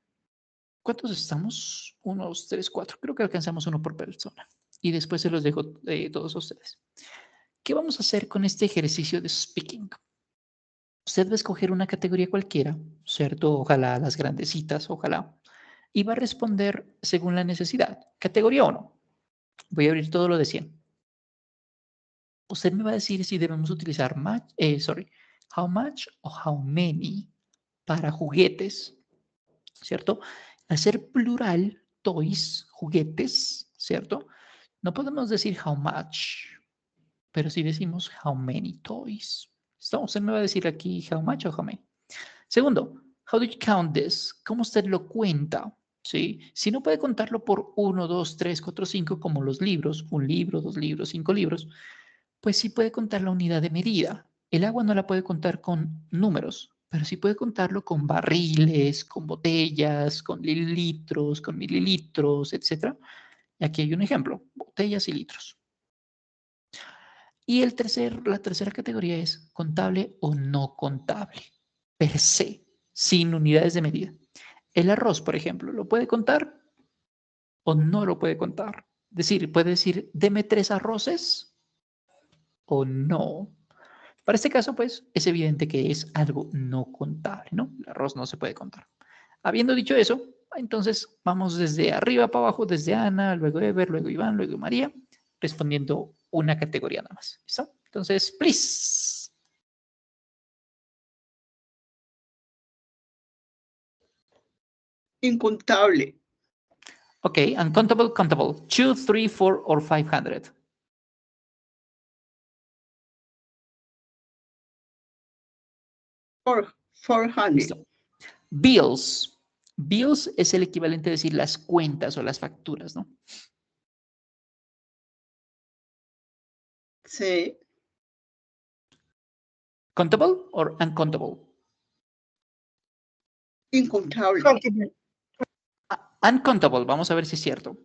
cuántos estamos, unos 3, 4, creo que alcanzamos uno por persona. Y después se los dejo todos a ustedes. ¿Qué vamos a hacer con este ejercicio de speaking? Usted va a escoger una categoría cualquiera, ¿cierto? Ojalá las grandecitas, ojalá. Y va a responder según la necesidad. Categoría 1. Voy a abrir todo lo de 100. Usted me va a decir si debemos utilizar how much o how many para juguetes, ¿cierto? Al ser plural, toys, juguetes, ¿cierto? No podemos decir how much, pero si decimos how many toys. ¿Listo? Usted me va a decir aquí how much o how many. Segundo, how do you count this? ¿Cómo usted lo cuenta? ¿Sí? Si no puede contarlo por 1, 2, 3, 4, 5, como los libros, un libro, 2 libros, 5 libros, pues sí puede contar la unidad de medida. El agua no la puede contar con números, pero sí puede contarlo con barriles, con botellas, con litros, con mililitros, etc. Y aquí hay un ejemplo, botellas y litros. Y la tercera categoría es contable o no contable, per se, sin unidades de medida. El arroz, por ejemplo, ¿lo puede contar o no lo puede contar? Es decir, puede decir, deme 3 arroces o no. Para este caso, pues, es evidente que es algo no contable, ¿no? El arroz no se puede contar. Habiendo dicho eso, entonces vamos desde arriba para abajo, desde Ana, luego Ever, luego Iván, luego María, respondiendo una categoría nada más. ¿Listo? Entonces, please. Incontable. Okay, uncountable, countable. 2, 3, 4, or 500. Four, 400. Listo. Bills. Bills es el equivalente a decir las cuentas o las facturas, ¿no? Sí. Countable or uncountable? Incontable. Contable. Uncountable, vamos a ver si es cierto.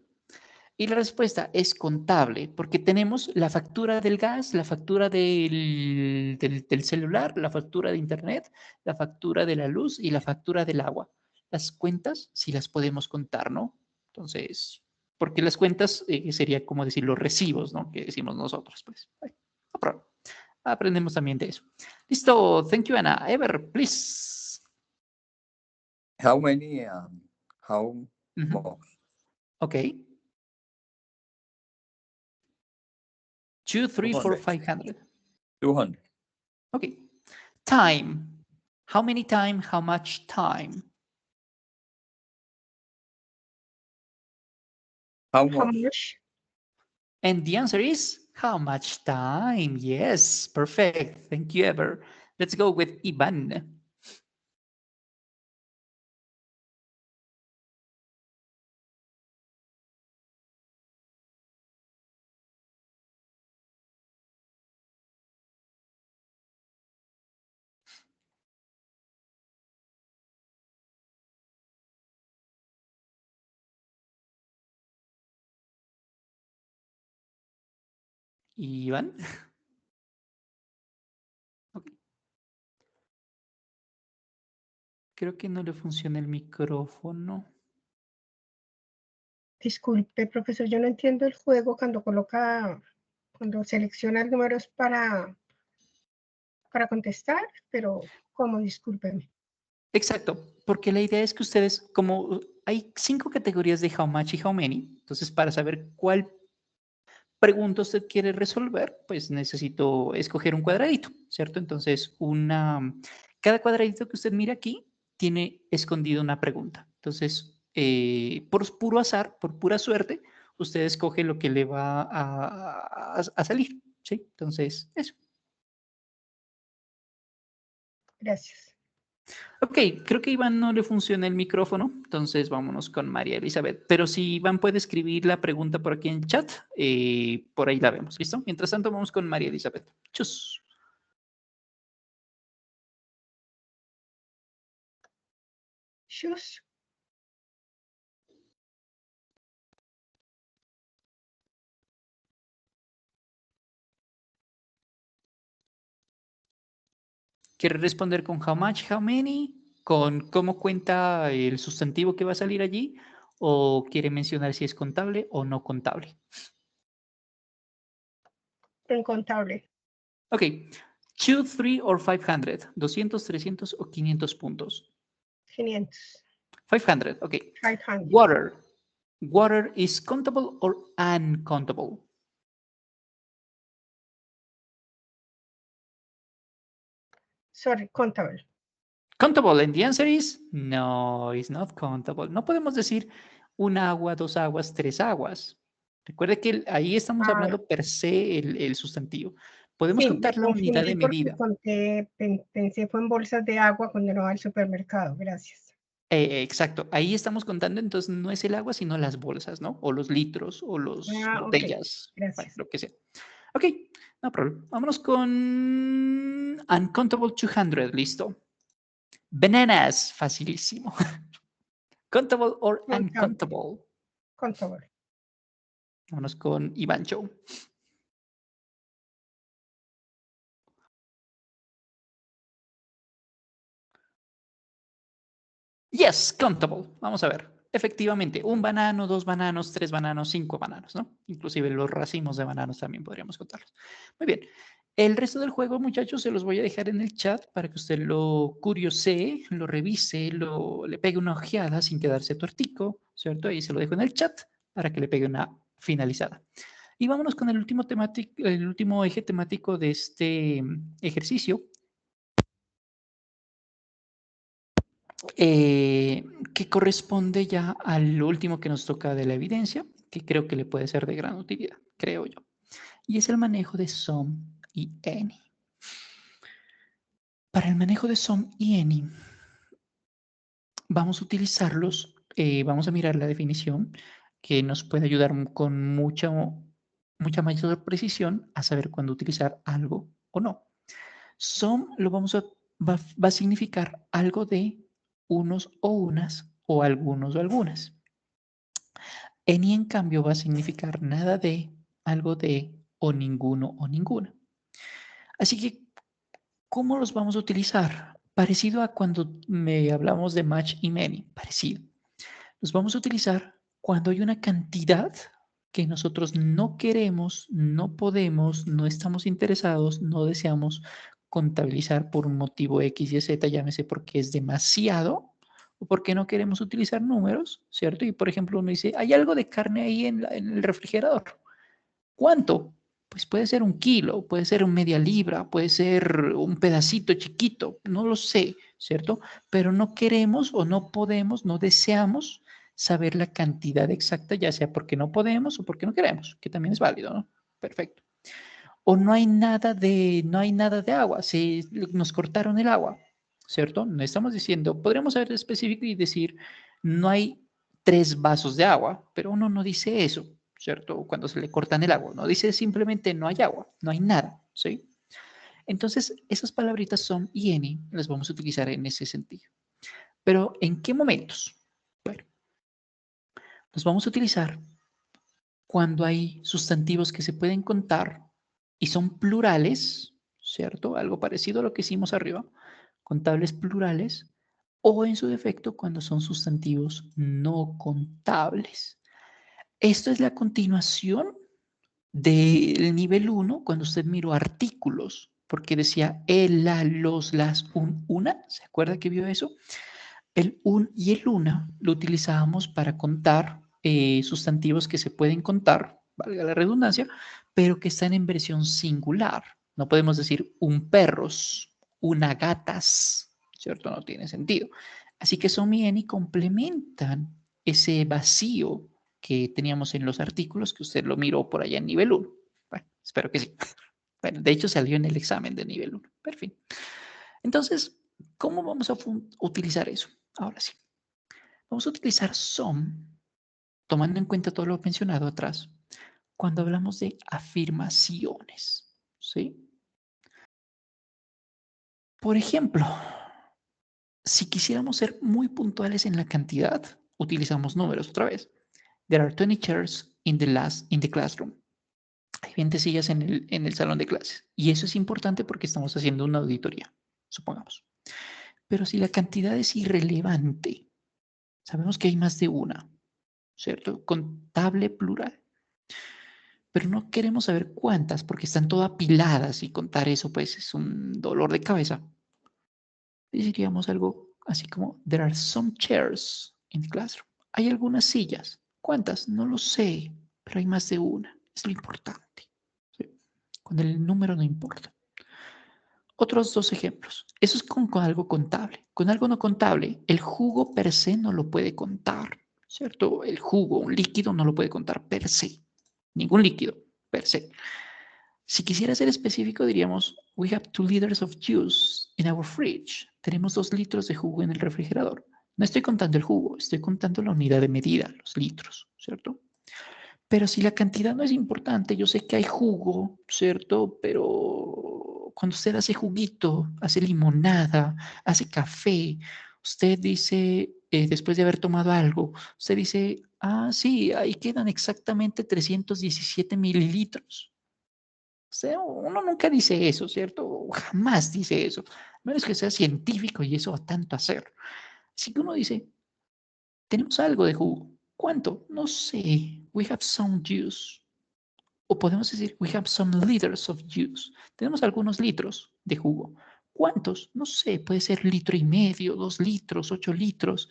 Y la respuesta es contable, porque tenemos la factura del gas, la factura del celular, la factura de internet, la factura de la luz y la factura del agua. Las cuentas sí las podemos contar, ¿no? Entonces, porque las cuentas sería como decir los recibos, ¿no? Que decimos nosotros, pues. Aprendemos también de eso. Listo, thank you, Ana. Ever, please. How many? How much? Okay. 2, 3, 4, 500. 200. Okay. Time. How many time? How much time? How How much? much? And the answer is how much time? Yes, perfect. Thank you, Ever. Let's go with Ivan. Iván. Okay. Creo que no le funciona el micrófono. Disculpe, profesor, yo no entiendo el juego cuando selecciona números para contestar, pero ¿cómo? Discúlpeme. Exacto, porque la idea es que ustedes, como hay 5 categorías de how much y how many, entonces para saber cuál pregunta usted quiere resolver, pues necesito escoger un cuadradito, ¿cierto? Entonces, cada cuadradito que usted mira aquí tiene escondido una pregunta. Entonces, por puro azar, por pura suerte, usted escoge lo que le va a salir, ¿sí? Entonces, eso. Gracias. Ok, creo que Iván no le funciona el micrófono, entonces vámonos con María Elizabeth. Pero si Iván puede escribir la pregunta por aquí en chat, por ahí la vemos, ¿listo? Mientras tanto, vamos con María Elizabeth. Chus. Shoes. ¿Quiere responder con how much, how many? ¿Con cómo cuenta el sustantivo que va a salir allí? ¿O quiere mencionar si es contable o no contable? Incontable. Ok, 2, 3 or 500. 200, 300 o 500 puntos. 500. 500, ok. 500. Water. Water is countable or uncountable? Sorry, countable. Countable, and the answer is no, it's not countable. No podemos decir un agua, dos aguas, tres aguas. Recuerde que ahí estamos hablando per se el sustantivo. Podemos Sí, contar me la unidad de confundí medida. porque pensé fue en bolsas de agua cuando no va al supermercado. Gracias. Exacto, ahí estamos contando, entonces no es el agua, sino las bolsas, ¿no? O los litros, o las Ok, botellas, bueno, gracias. lo que sea. Ok, no problema. Vámonos con uncountable 200, listo. Bananas, facilísimo. Countable or uncountable. Countable. Vámonos con Ivancho. Yes, countable. Vamos a ver. Efectivamente, un banano, dos bananos, tres bananos, cinco bananos, ¿no? Inclusive los racimos de bananos también podríamos contarlos. Muy bien. El resto del juego, muchachos, se los voy a dejar en el chat para que usted lo curiosee, lo revise, le pegue una ojeada sin quedarse tuertico, ¿cierto? Ahí se lo dejo en el chat para que le pegue una finalizada. Y vámonos con el último eje temático de este ejercicio, que corresponde ya al último que nos toca de la evidencia, que creo que le puede ser de gran utilidad, creo yo. Y es el manejo de SUM y ANY. Para el manejo de SUM y ANY, vamos a utilizarlos, vamos a mirar la definición que nos puede ayudar con mucha mayor precisión a saber cuándo utilizar algo o no. SUM va a significar algo de unos o unas o algunos o algunas. ANY, en cambio, va a significar nada de, algo de o ninguno o ninguna. Así que, ¿cómo los vamos a utilizar? Parecido a cuando hablamos de match y many, parecido. Los vamos a utilizar cuando hay una cantidad que nosotros no queremos, no podemos, no estamos interesados, no deseamos contabilizar por un motivo X, Y, Z, llámese porque es demasiado o porque no queremos utilizar números, ¿cierto? Y por ejemplo uno dice, hay algo de carne ahí en el refrigerador. ¿Cuánto? Pues puede ser 1 kilo, puede ser media libra, puede ser un pedacito chiquito, no lo sé, ¿cierto? Pero no queremos o no podemos, no deseamos saber la cantidad exacta, ya sea porque no podemos o porque no queremos, que también es válido, ¿no? Perfecto. O no hay nada de agua, nos cortaron el agua, ¿cierto? No estamos diciendo, podríamos ser específico y decir, no hay 3 vasos de agua, pero uno no dice eso, ¿cierto? Cuando se le cortan el agua, no dice simplemente no hay agua, no hay nada, ¿sí? Entonces, esas palabritas son y any, las vamos a utilizar en ese sentido. Pero, ¿en qué momentos? Bueno, los vamos a utilizar cuando hay sustantivos que se pueden contar y son plurales, ¿cierto? Algo parecido a lo que hicimos arriba, contables plurales, o en su defecto cuando son sustantivos no contables. Esto es la continuación del nivel 1 cuando usted miró artículos, porque decía el, la, los, las, un, una. ¿Se acuerda que vio eso? El un y el una lo utilizábamos para contar sustantivos que se pueden contar, valga la redundancia, pero que están en versión singular. No podemos decir un perros, una gatas, ¿cierto? No tiene sentido. Así que son y complementan ese vacío que teníamos en los artículos que usted lo miró por allá en nivel 1. Bueno, espero que sí. Bueno, de hecho salió en el examen de nivel 1. Perfecto. Entonces, ¿cómo vamos a utilizar eso? Ahora sí. Vamos a utilizar some, tomando en cuenta todo lo mencionado atrás, cuando hablamos de afirmaciones. ¿Sí? Por ejemplo, si quisiéramos ser muy puntuales en la cantidad, utilizamos números otra vez. There are 20 chairs in the classroom. Hay 20 sillas en el salón de clases. Y eso es importante porque estamos haciendo una auditoría, supongamos. Pero si la cantidad es irrelevante, sabemos que hay más de una, ¿cierto? Contable plural. pero no queremos saber cuántas porque están todas apiladas y contar eso pues es un dolor de cabeza. Diríamos algo así como, there are some chairs in the classroom. Hay algunas sillas. ¿Cuántas? No lo sé, pero hay más de una. Es lo importante. ¿Sí? Cuando el número no importa. Otros dos ejemplos. Eso es con algo contable. Con algo no contable, el jugo per se no lo puede contar, ¿cierto? El jugo, un líquido, no lo puede contar per se. Ningún líquido, per se. Si quisiera ser específico, diríamos, we have 2 liters of juice in our fridge. Tenemos 2 litros de jugo en el refrigerador. No estoy contando el jugo, estoy contando la unidad de medida, los litros, ¿cierto? Pero si la cantidad no es importante, yo sé que hay jugo, ¿cierto? Pero cuando usted hace juguito, hace limonada, hace café, usted dice, después de haber tomado algo, usted dice, ah, sí, ahí quedan exactamente 317 mililitros. O sea, uno nunca dice eso, ¿cierto? Jamás dice eso. A menos que sea científico y eso va tanto a hacer. Así que uno dice, tenemos algo de jugo. ¿Cuánto? No sé. We have some juice. O podemos decir, we have some liters of juice. Tenemos algunos litros de jugo. ¿Cuántos? No sé. Puede ser 1,5 litros, 2 litros, 8 litros,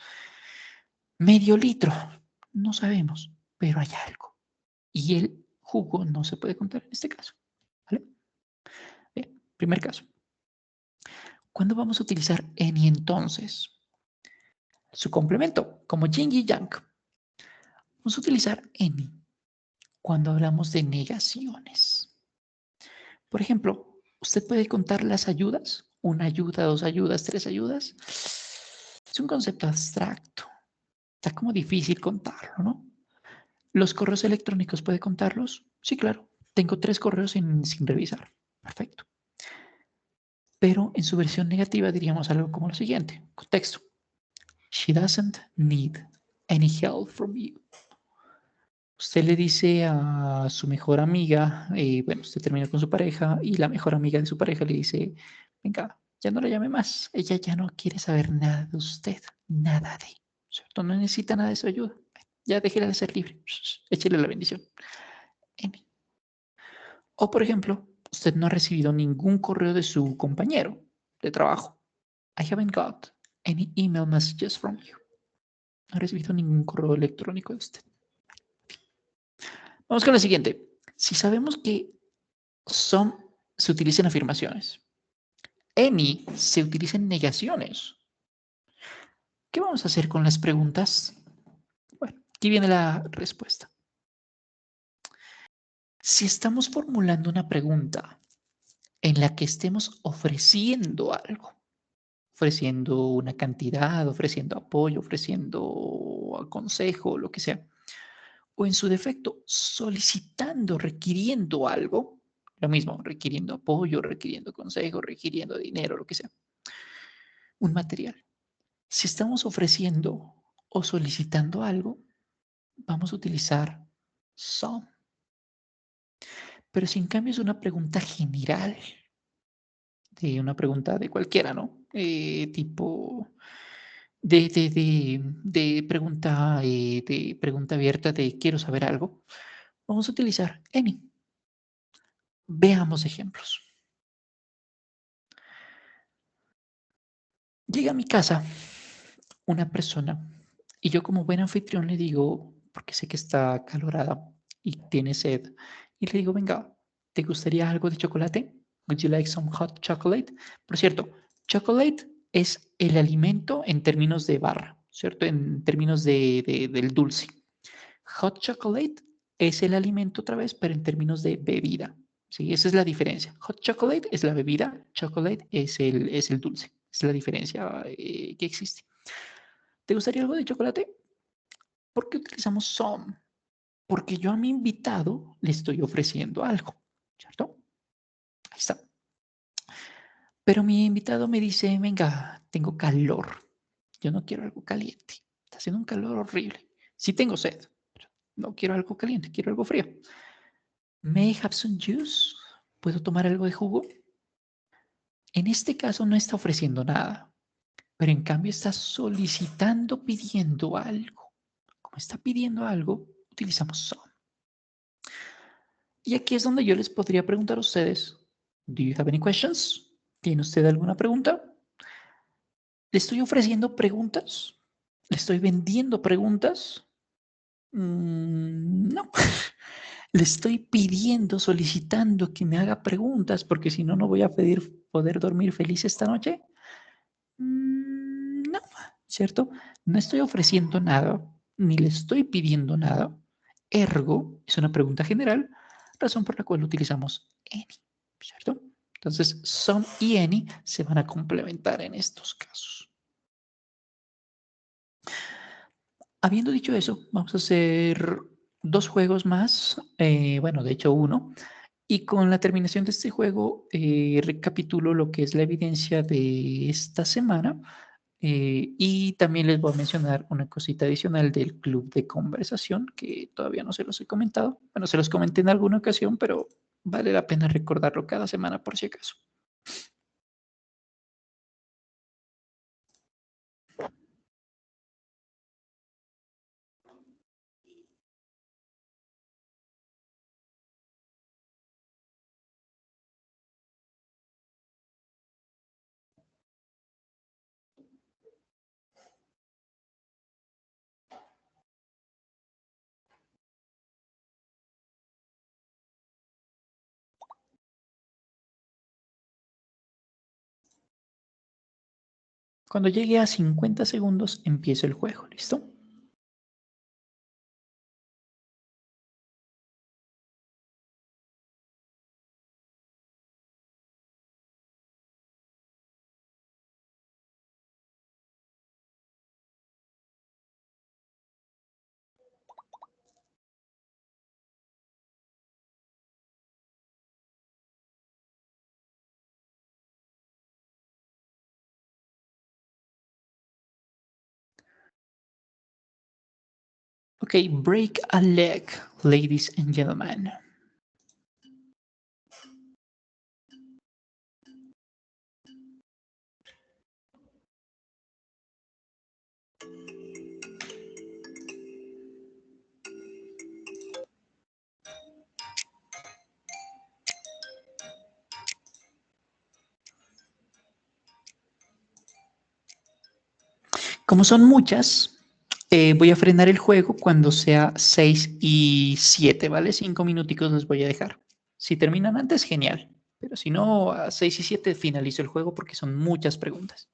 medio litro. No sabemos, pero hay algo. Y el jugo no se puede contar en este caso. ¿Vale? Bien, primer caso. ¿Cuándo vamos a utilizar any entonces? Su complemento, como yin y yang. Vamos a utilizar any cuando hablamos de negaciones. Por ejemplo, ¿usted puede contar las ayudas? Una ayuda, 2 ayudas, 3 ayudas. Es un concepto abstracto. Está como difícil contarlo, ¿no? ¿Los correos electrónicos puede contarlos? Sí, claro. Tengo 3 correos sin revisar. Perfecto. Pero en su versión negativa diríamos algo como lo siguiente. Contexto. She doesn't need any help from you. Usted le dice a su mejor amiga, bueno, usted termina con su pareja y la mejor amiga de su pareja le dice, venga, ya no la llame más. Ella ya no quiere saber nada de usted, nada de, ¿cierto? No necesita nada de su ayuda. Ya déjela de ser libre. Échele la bendición. O, por ejemplo, usted no ha recibido ningún correo de su compañero de trabajo. I haven't got any email messages from you. No ha recibido ningún correo electrónico de usted. Vamos con la siguiente. Si sabemos que some se utiliza en afirmaciones, any se utiliza en negaciones, ¿qué vamos a hacer con las preguntas? Bueno, aquí viene la respuesta. Si estamos formulando una pregunta en la que estemos ofreciendo algo, ofreciendo una cantidad, ofreciendo apoyo, ofreciendo consejo, lo que sea, o en su defecto solicitando, requiriendo algo, lo mismo, requiriendo apoyo, requiriendo consejo, requiriendo dinero, lo que sea, un material. Si estamos ofreciendo o solicitando algo, vamos a utilizar some. Pero si en cambio es una pregunta general, de una pregunta de cualquiera, ¿no? Tipo de pregunta abierta de quiero saber algo, vamos a utilizar any. Veamos ejemplos. Llega a mi casa una persona y yo como buen anfitrión le digo, porque sé que está acalorada y tiene sed, y le digo, venga, ¿te gustaría algo de chocolate? Would you like some hot chocolate? Por cierto, chocolate es el alimento en términos de barra, ¿cierto? En términos del dulce. Hot chocolate es el alimento otra vez, pero en términos de bebida. Sí, esa es la diferencia. Hot chocolate es la bebida, chocolate es el dulce. Es la diferencia que existe. ¿Te gustaría algo de chocolate? ¿Por qué utilizamos some? Porque yo a mi invitado le estoy ofreciendo algo, ¿cierto? Ahí está. Pero mi invitado me dice, venga, tengo calor. Yo no quiero algo caliente. Está haciendo un calor horrible. Sí tengo sed, pero no quiero algo caliente, quiero algo frío. May I have some juice? ¿Puedo tomar algo de jugo? En este caso no está ofreciendo nada, pero en cambio está solicitando, pidiendo algo. Como está pidiendo algo, utilizamos some. Y aquí es donde yo les podría preguntar a ustedes, ¿do you have any questions? ¿Tiene usted alguna pregunta? ¿Le estoy ofreciendo preguntas? ¿Le estoy vendiendo preguntas? No. Le estoy pidiendo, solicitando que me haga preguntas, porque si no, no voy a poder dormir feliz esta noche. No, ¿cierto? No estoy ofreciendo nada, ni le estoy pidiendo nada. Ergo, es una pregunta general, razón por la cual utilizamos any, ¿cierto? Entonces, some y any se van a complementar en estos casos. Habiendo dicho eso, vamos a hacer 2 juegos más, bueno, de hecho uno, y con la terminación de este juego recapitulo lo que es la evidencia de esta semana y también les voy a mencionar una cosita adicional del club de conversación que todavía no se los he comentado. Bueno, se los comenté en alguna ocasión, pero vale la pena recordarlo cada semana por si acaso. Cuando llegue a 50 segundos, empiezo el juego, ¿listo? Ok, break a leg, ladies and gentlemen. Como son muchas, voy a frenar el juego cuando sea 6 y 7, ¿vale? 5 minuticos les voy a dejar. Si terminan antes, genial. Pero si no, a 6 y 7 finalizo el juego porque son muchas preguntas.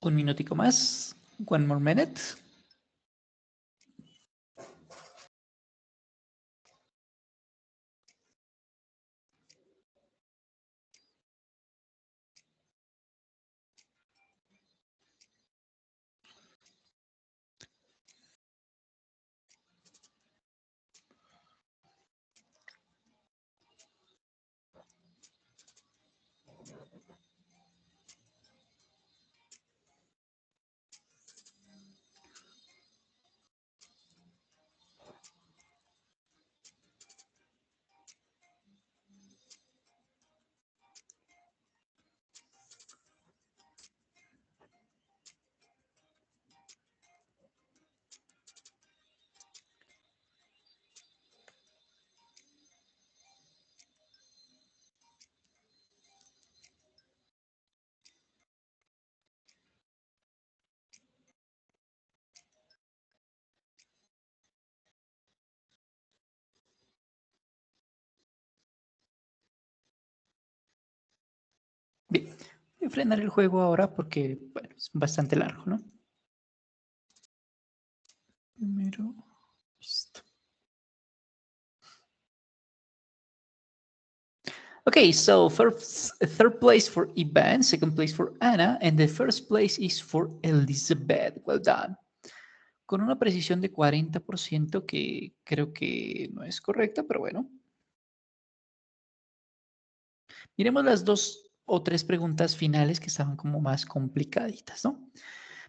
Un minutico más. One more minute. Bien, voy a frenar el juego ahora porque bueno, es bastante largo, ¿no? Primero, listo. Okay, so third place for Ivan, second place for Anna, and the first place is for Elizabeth. Well done. Con una precisión de 40% que creo que no es correcta, pero bueno. Miremos las 2 o 3 preguntas finales que estaban como más complicaditas, ¿no?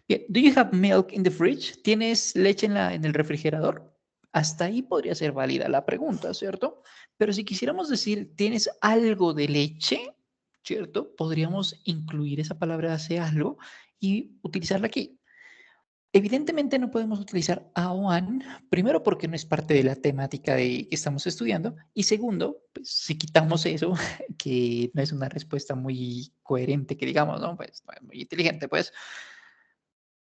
Bien, do you have milk in the fridge? ¿Tienes leche en el refrigerador? Hasta ahí podría ser válida la pregunta, ¿cierto? Pero si quisiéramos decir, ¿tienes algo de leche? ¿Cierto? Podríamos incluir esa palabra hace algo y utilizarla aquí. Evidentemente no podemos utilizar a o an, primero porque no es parte de la temática que estamos estudiando, y segundo, pues, si quitamos eso, que no es una respuesta muy coherente, que digamos, ¿no? Pues no es muy inteligente, pues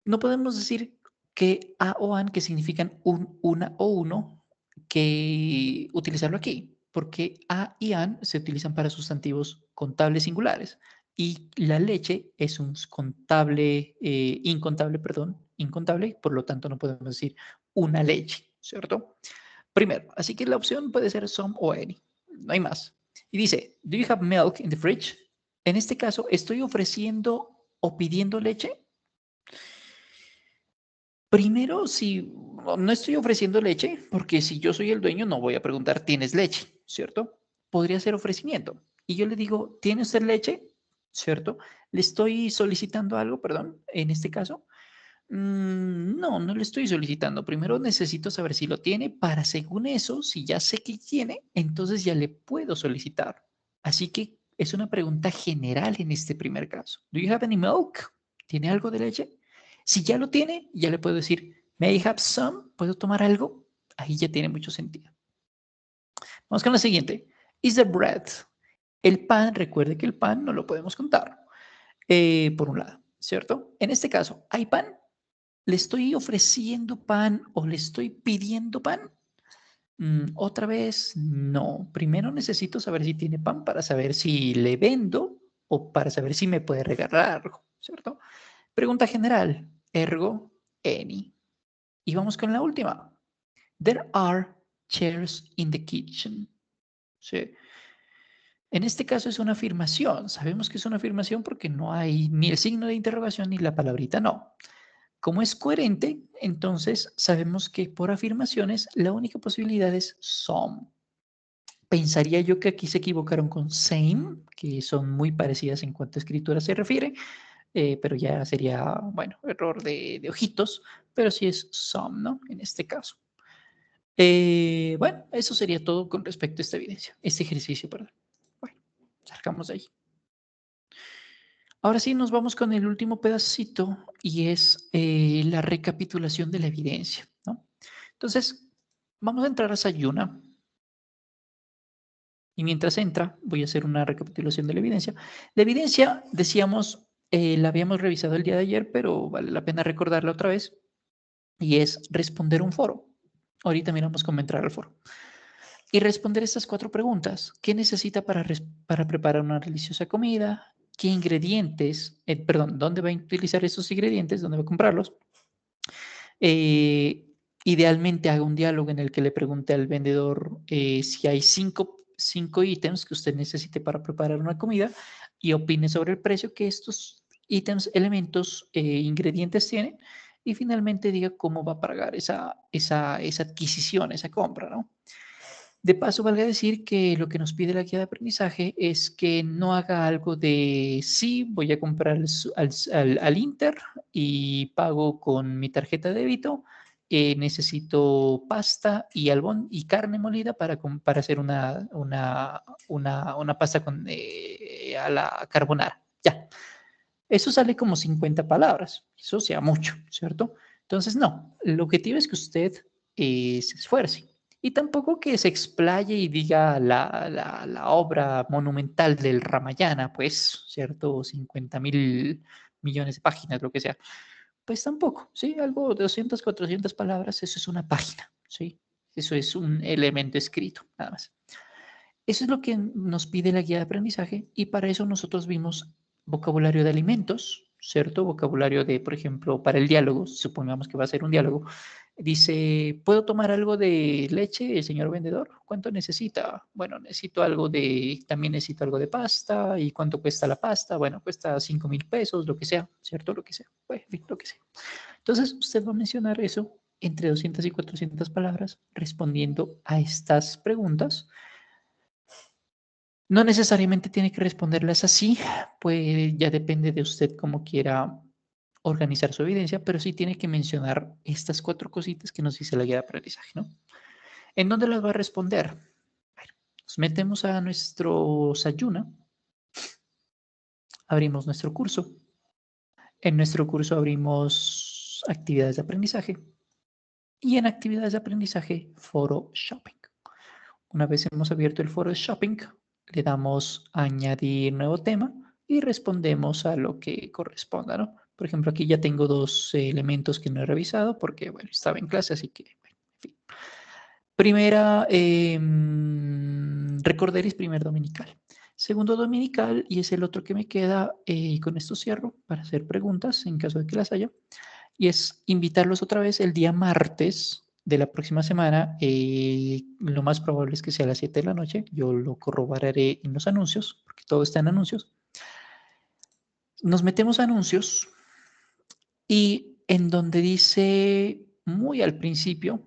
no podemos decir que a o an, que significan un, una o uno, que utilizarlo aquí, porque a y an se utilizan para sustantivos contables singulares y la leche es un contable, incontable, perdón, incontable, por lo tanto no podemos decir una leche, ¿cierto? Primero, así que la opción puede ser some o any, no hay más. Y dice, do you have milk in the fridge? En este caso, ¿estoy ofreciendo o pidiendo leche? Primero, si no estoy ofreciendo leche, porque si yo soy el dueño no voy a preguntar, ¿tienes leche? ¿Cierto? Podría ser ofrecimiento. Y yo le digo, ¿tiene usted leche? ¿Cierto? ¿Le estoy solicitando algo, perdón, en este caso? No, no le estoy solicitando. Primero necesito saber si lo tiene para, según eso, si ya sé que tiene, entonces ya le puedo solicitar. Así que es una pregunta general en este primer caso. ¿Do you have any milk? ¿Tiene algo de leche? Si ya lo tiene, ya le puedo decir, may I have some? ¿Puedo tomar algo? Ahí ya tiene mucho sentido. Vamos con la siguiente. Is the bread? El pan, recuerde que el pan no lo podemos contar. Por un lado, ¿cierto? En este caso, ¿hay pan? ¿Le estoy ofreciendo pan o le estoy pidiendo pan? Otra vez, no. Primero necesito saber si tiene pan para saber si le vendo o para saber si me puede regalar algo, ¿cierto? Pregunta general, ergo, any. Y vamos con la última. There are chairs in the kitchen. ¿Sí? En este caso es una afirmación. Sabemos que es una afirmación porque no hay ni el signo de interrogación ni la palabrita no. Como es coherente, entonces sabemos que por afirmaciones la única posibilidad es some. Pensaría yo que aquí se equivocaron con same, que son muy parecidas en cuanto a escritura se refiere, pero ya sería, bueno, error de ojitos, pero sí es some, ¿no? En este caso. Bueno, eso sería todo con respecto a esta evidencia, este ejercicio, perdón. Bueno, salgamos de ahí. Ahora sí, nos vamos con el último pedacito y es la recapitulación de la evidencia, ¿no? Entonces, vamos a entrar a Sayuna. Y mientras entra, voy a hacer una recapitulación de la evidencia. La evidencia, decíamos, la habíamos revisado el día de ayer, pero vale la pena recordarla otra vez. Y es responder un foro. Ahorita miramos cómo entrar al foro. Y responder estas 4 preguntas. ¿Qué necesita para preparar una deliciosa comida? qué ingredientes, perdón, dónde va a utilizar esos ingredientes, dónde va a comprarlos. Idealmente haga un diálogo en el que le pregunte al vendedor si hay cinco ítems que usted necesite para preparar una comida y opine sobre el precio que estos ítems, elementos, ingredientes tienen, y finalmente diga cómo va a pagar esa adquisición, esa compra, ¿no? De paso, valga decir que lo que nos pide la guía de aprendizaje es que no haga algo de sí, voy a comprar al Inter y pago con mi tarjeta de débito. Necesito pasta y y carne molida para hacer una pasta a la carbonara. Ya. Eso sale como 50 palabras. Eso sea mucho, ¿cierto? Entonces, no. El objetivo es que usted se esfuerce. Y tampoco que se explaye y diga la obra monumental del Ramayana, pues, ¿cierto? 50.000 millones de páginas, lo que sea. Pues tampoco, ¿sí? Algo de 200, 400 palabras, eso es una página, ¿sí? Eso es un elemento escrito, nada más. Eso es lo que nos pide la guía de aprendizaje y para eso nosotros vimos vocabulario de alimentos, ¿cierto? Vocabulario de, por ejemplo, para el diálogo, supongamos que va a ser un diálogo. Dice, ¿puedo tomar algo de leche, el señor vendedor? ¿Cuánto necesita? Bueno, también necesito algo de pasta. ¿Y cuánto cuesta la pasta? Bueno, cuesta 5.000 pesos, lo que sea, ¿cierto? Lo que sea, pues, lo que sea. Entonces, usted va a mencionar eso entre 200 y 400 palabras respondiendo a estas preguntas. No necesariamente tiene que responderlas así, pues ya depende de usted cómo quiera organizar su evidencia, pero sí tiene que mencionar estas 4 cositas que nos dice la guía de aprendizaje, ¿no? ¿En dónde las va a responder? Bueno, nos metemos a nuestro Sayuna, abrimos nuestro curso. En nuestro curso abrimos actividades de aprendizaje y en actividades de aprendizaje, foro shopping. Una vez hemos abierto el foro de shopping, le damos a añadir nuevo tema y respondemos a lo que corresponda, ¿no? Por ejemplo, aquí ya tengo 2 elementos que no he revisado porque, bueno, estaba en clase, así que, bueno, en fin. Primera, recorderis, primer dominical. Segundo dominical, y es el otro que me queda, y con esto cierro para hacer preguntas en caso de que las haya, y es invitarlos otra vez el día martes de la próxima semana. Lo más probable es que sea a las 7 de la noche. Yo lo corroboraré en los anuncios, porque todo está en anuncios. Nos metemos a anuncios y en donde dice, muy al principio,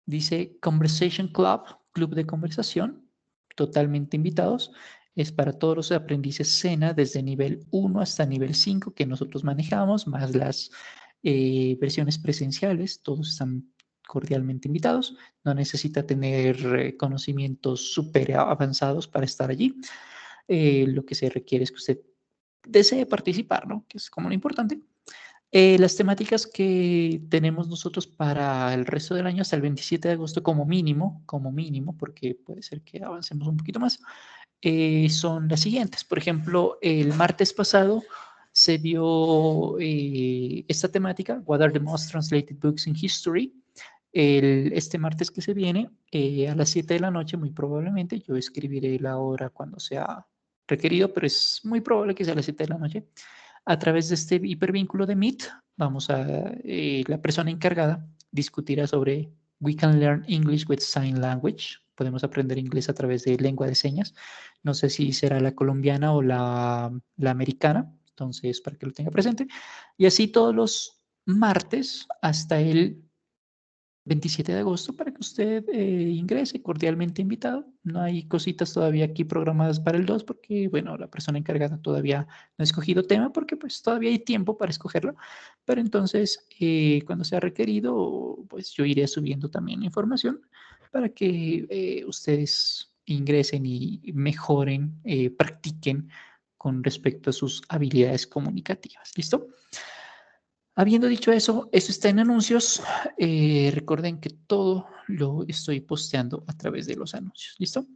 dice Conversation Club, club de conversación, totalmente invitados. Es para todos los aprendices SENA desde nivel 1 hasta nivel 5 que nosotros manejamos, más las versiones presenciales. Todos están cordialmente invitados. No necesita tener conocimientos súper avanzados para estar allí. Lo que se requiere es que usted desee participar, ¿no? Que es como lo importante. Las temáticas que tenemos nosotros para el resto del año hasta el 27 de agosto como mínimo, porque puede ser que avancemos un poquito más, son las siguientes. Por ejemplo, el martes pasado se dio esta temática, What are the most translated books in history? Este martes que se viene, a las 7 de la noche, muy probablemente, yo escribiré la hora cuando sea requerido, pero es muy probable que sea a las 7 de la noche. A través de este hipervínculo de Meet, la persona encargada discutirá sobre We can learn English with sign language. Podemos aprender inglés a través de lengua de señas. No sé si será la colombiana o la americana, entonces para que lo tenga presente. Y así todos los martes hasta el 27 de agosto para que usted ingrese, cordialmente invitado. No hay cositas todavía aquí programadas para el 2 porque, bueno, la persona encargada todavía no ha escogido tema porque pues todavía hay tiempo para escogerlo. Pero entonces, cuando sea requerido, pues yo iré subiendo también información para que ustedes ingresen y mejoren, practiquen con respecto a sus habilidades comunicativas. ¿Listo? Habiendo dicho eso, eso está en anuncios. Recuerden que todo lo estoy posteando a través de los anuncios. ¿Listo?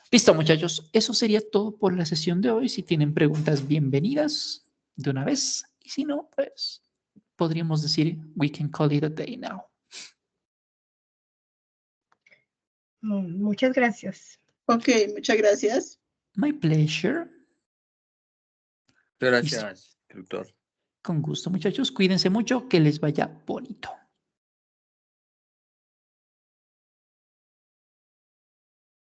Listo, muchachos. Eso sería todo por la sesión de hoy. Si tienen preguntas, bienvenidas de una vez. Y si no, pues podríamos decir, we can call it a day now. Muchas gracias. Ok, muchas gracias. My pleasure. Gracias, doctor. Con gusto, muchachos. Cuídense mucho, que les vaya bonito.